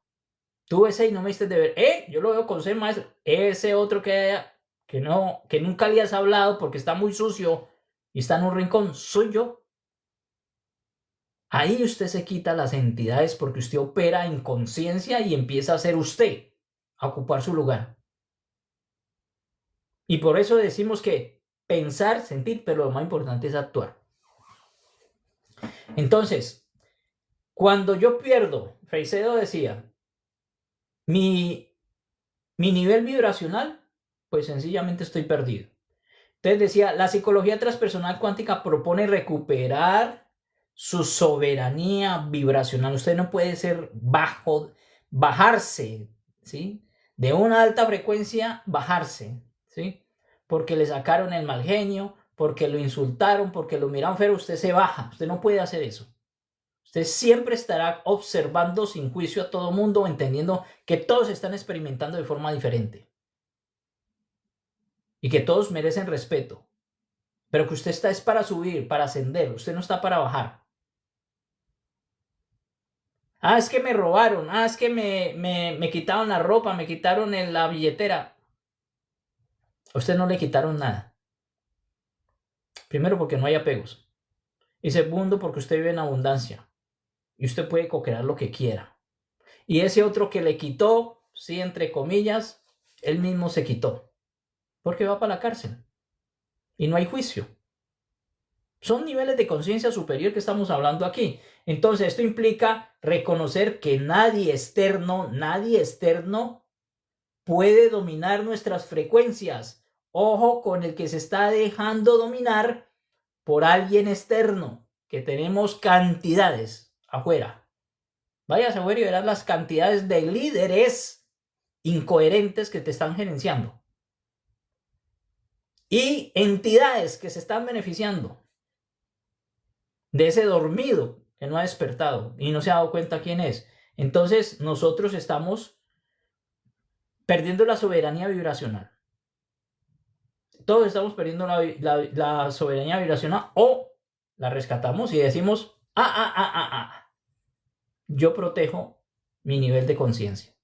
Tú ese y no me diste de ver. Yo lo veo con ser maestro. Ese otro que hay allá, que nunca le has hablado porque está muy sucio y está en un rincón, soy yo. Ahí usted se quita las entidades porque usted opera en conciencia y empieza a ser usted, a ocupar su lugar. Y por eso decimos que pensar, sentir, pero lo más importante es actuar. Entonces, cuando yo pierdo, Freicedo decía, mi nivel vibracional, pues sencillamente estoy perdido. Entonces decía, la psicología transpersonal cuántica propone recuperar su soberanía vibracional. Usted no puede ser bajarse, ¿sí? De una alta frecuencia, bajarse, ¿sí? Porque le sacaron el mal genio, porque lo insultaron, porque lo miraron feo, usted se baja. Usted no puede hacer eso. Usted siempre estará observando sin juicio a todo mundo, entendiendo que todos están experimentando de forma diferente. Y que todos merecen respeto. Pero que usted está es para subir, para ascender. Usted no está para bajar. Ah, es que me robaron. Ah, es que me quitaron la ropa, me quitaron la billetera. A usted no le quitaron nada. Primero, porque no hay apegos. Y segundo, porque usted vive en abundancia. Y usted puede co-crear lo que quiera. Y ese otro que le quitó, sí, entre comillas, él mismo se quitó. Porque va para la cárcel. Y no hay juicio. Son niveles de conciencia superior que estamos hablando aquí. Entonces, esto implica reconocer que nadie externo puede dominar nuestras frecuencias. Ojo con el que se está dejando dominar por alguien externo, que tenemos cantidades afuera. Vayas afuera y verás las cantidades de líderes incoherentes que te están gerenciando. Y entidades que se están beneficiando. de ese dormido que no ha despertado y no se ha dado cuenta quién es. Entonces nosotros estamos perdiendo la soberanía vibracional. Todos estamos perdiendo la soberanía vibracional, o la rescatamos y decimos, yo protejo mi nivel de conciencia.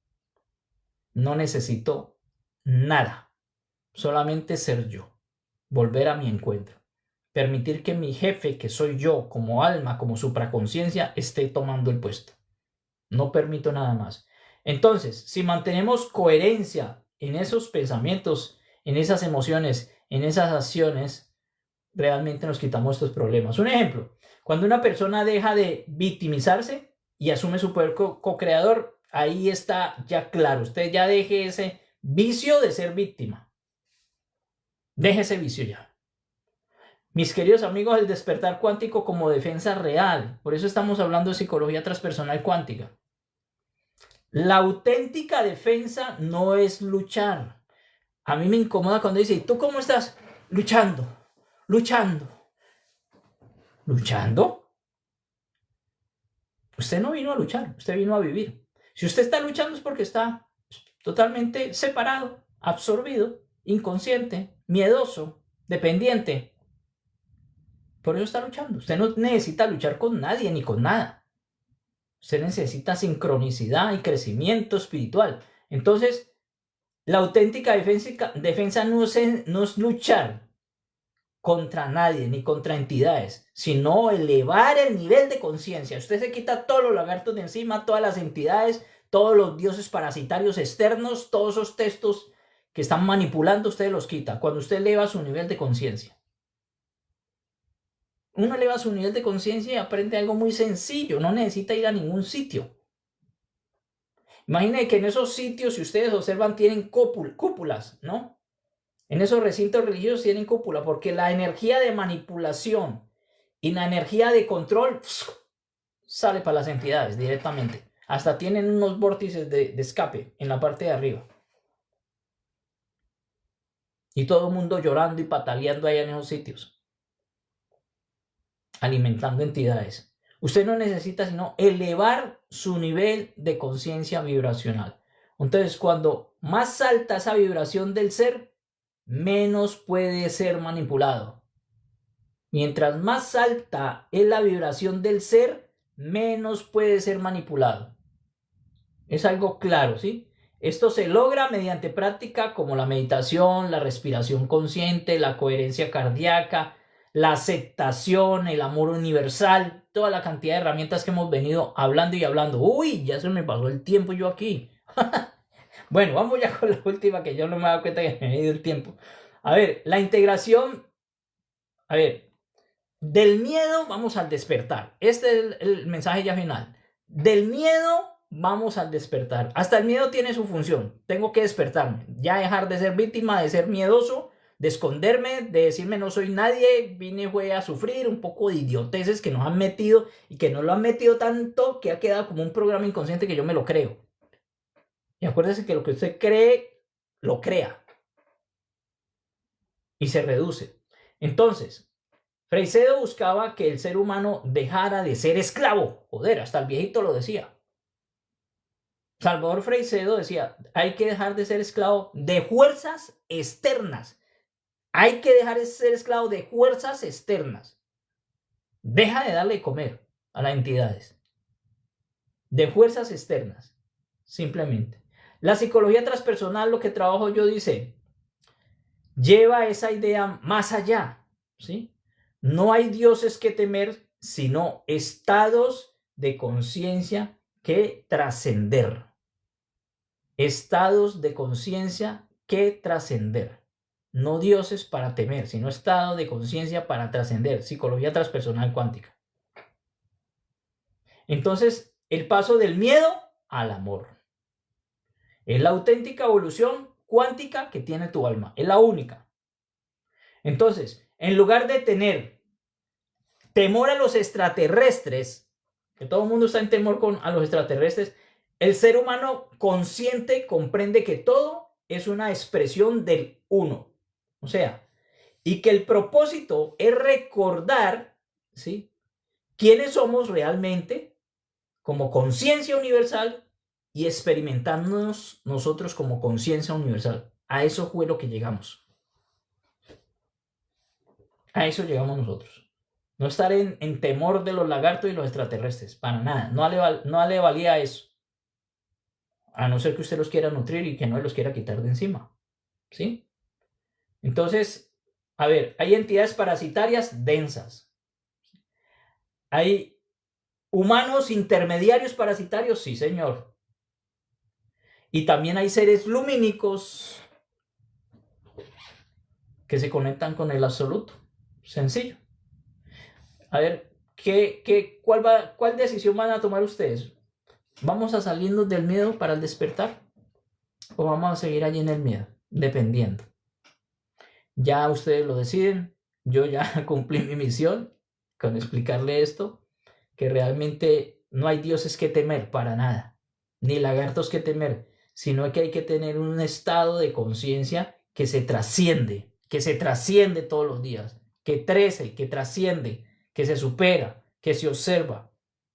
No necesito nada, solamente ser yo, volver a mi encuentro, permitir que mi jefe, que soy yo como alma, como supraconciencia, esté tomando el puesto. No permito nada más. Entonces, si mantenemos coherencia en esos pensamientos, en esas emociones, en esas acciones, realmente nos quitamos estos problemas. Un ejemplo, cuando una persona deja de victimizarse y asume su poder co-creador, ahí está ya claro. Usted ya deje ese vicio de ser víctima. Deje ese vicio ya. Mis queridos amigos, el despertar cuántico como defensa real. Por eso estamos hablando de psicología transpersonal cuántica. La auténtica defensa no es luchar. A mí me incomoda cuando dice, ¿y tú cómo estás? Luchando. ¿Luchando? Usted no vino a luchar, usted vino a vivir. Si usted está luchando es porque está totalmente separado, absorbido, inconsciente, miedoso, dependiente. Por eso está luchando. Usted no necesita luchar con nadie ni con nada. Usted necesita sincronicidad y crecimiento espiritual. Entonces, la auténtica defensa no es luchar contra nadie ni contra entidades, sino elevar el nivel de conciencia. Usted se quita todos los lagartos de encima, todas las entidades, todos los dioses parasitarios externos, todos esos textos que están manipulando, usted los quita cuando usted eleva su nivel de conciencia. Uno eleva su nivel de conciencia y aprende algo muy sencillo, no necesita ir a ningún sitio. Imaginen que en esos sitios, si ustedes observan, tienen cúpulas, ¿no? En esos recintos religiosos tienen cúpula, porque la energía de manipulación y la energía de control sale para las entidades directamente. Hasta tienen unos vórtices de escape en la parte de arriba. Y todo el mundo llorando y pataleando allá en esos sitios, alimentando entidades. Usted no necesita sino elevar su nivel de conciencia vibracional. Entonces, cuando más alta esa vibración del ser, menos puede ser manipulado. Mientras más alta es la vibración del ser, menos puede ser manipulado. Es algo claro, ¿sí? Esto se logra mediante práctica como la meditación, la respiración consciente, la coherencia cardíaca, la aceptación, el amor universal, toda la cantidad de herramientas que hemos venido hablando y hablando. Uy, ya se me pasó el tiempo yo aquí. Bueno, vamos ya con la última, que yo no me he dado cuenta que me he ido el tiempo. A ver, la integración. A ver, del miedo vamos al despertar. Este es el mensaje ya final. Del miedo vamos al despertar. Hasta el miedo tiene su función. Tengo que despertarme. Ya dejar de ser víctima, de ser miedoso, de esconderme, de decirme no soy nadie, vine fue a sufrir un poco de idioteces que nos han metido y que nos lo han metido tanto que ha quedado como un programa inconsciente que yo me lo creo. Y acuérdese que lo que usted cree, lo crea. Y se reduce. Entonces, Freixedo buscaba que el ser humano dejara de ser esclavo. Joder, hasta el viejito lo decía. Salvador Freixedo decía, hay que dejar de ser esclavo de fuerzas externas. Hay que dejar de ser esclavo de fuerzas externas. Deja de darle de comer a las entidades. De fuerzas externas. Simplemente. La psicología transpersonal, lo que trabajo yo, dice, lleva esa idea más allá, ¿sí? No hay dioses que temer, sino estados de conciencia que trascender. Estados de conciencia que trascender. No dioses para temer, sino estado de conciencia para trascender. Psicología transpersonal cuántica. Entonces, el paso del miedo al amor. Es la auténtica evolución cuántica que tiene tu alma. Es la única. Entonces, en lugar de tener temor a los extraterrestres, que todo el mundo está en temor a los extraterrestres, el ser humano consciente comprende que todo es una expresión del uno. O sea, y que el propósito es recordar, ¿sí?, quiénes somos realmente como conciencia universal y experimentarnos nosotros como conciencia universal. A eso fue lo que llegamos. A eso llegamos nosotros. No estar en temor de los lagartos y los extraterrestres, para nada. No le valía eso. A no ser que usted los quiera nutrir y que no los quiera quitar de encima. ¿Sí? Entonces, a ver, hay entidades parasitarias densas. Hay humanos intermediarios parasitarios, sí, señor. Y también hay seres lumínicos que se conectan con el absoluto. Sencillo. A ver, ¿cuál decisión van a tomar ustedes? ¿Vamos a salirnos del miedo para el despertar? ¿O vamos a seguir allí en el miedo? Dependiendo. Ya ustedes lo deciden. Yo ya cumplí mi misión con explicarle esto, que realmente no hay dioses que temer para nada, ni lagartos que temer, sino que hay que tener un estado de conciencia que se trasciende todos los días, que crece, que trasciende, que se supera, que se observa,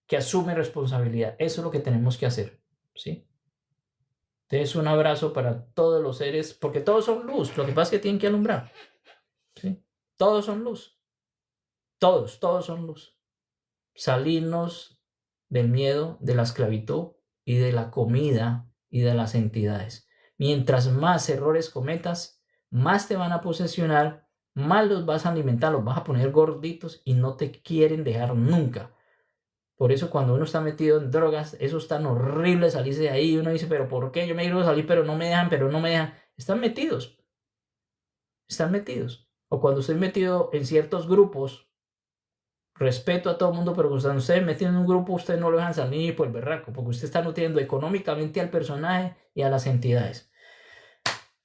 que asume responsabilidad. Eso es lo que tenemos que hacer, ¿sí? Entonces, un abrazo para todos los seres, porque todos son luz. Lo que pasa es que tienen que alumbrar, ¿sí? Todos son luz. Todos son luz. Salirnos del miedo, de la esclavitud y de la comida y de las entidades. Mientras más errores cometas, más te van a posesionar, más los vas a alimentar, los vas a poner gorditos y no te quieren dejar nunca. Por eso cuando uno está metido en drogas, eso es tan horrible salirse de ahí. Uno dice, pero ¿por qué? Yo me quiero salir, pero no me dejan. Están metidos. O cuando estoy metido en ciertos grupos, respeto a todo el mundo, pero cuando ustedes metido en un grupo, ustedes no lo dejan salir ni por el berraco, porque usted está nutriendo económicamente al personaje y a las entidades.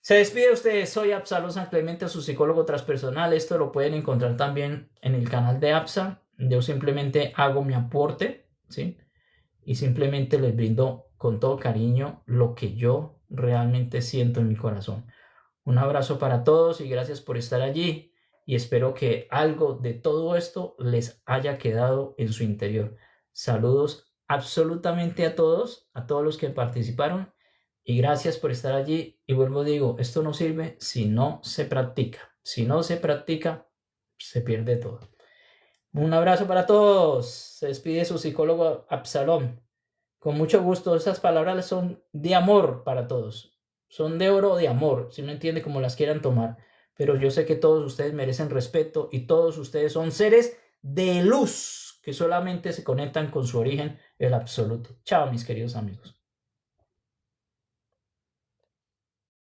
Se despide usted, soy Absalón San Clemente, su psicólogo transpersonal. Esto lo pueden encontrar también en el canal de Absa. Yo simplemente hago mi aporte, ¿sí? Y simplemente les brindo con todo cariño lo que yo realmente siento en mi corazón. Un abrazo para todos y gracias por estar allí. Y espero que algo de todo esto les haya quedado en su interior. Saludos absolutamente a todos los que participaron. Y gracias por estar allí. Y vuelvo, digo, esto no sirve si no se practica. Si no se practica, se pierde todo. Un abrazo para todos. Se despide su psicólogo Absalón. Con mucho gusto. Esas palabras son de amor para todos. Son de oro o de amor, si no entiende como las quieran tomar. Pero yo sé que todos ustedes merecen respeto y todos ustedes son seres de luz que solamente se conectan con su origen, el absoluto. Chao, mis queridos amigos.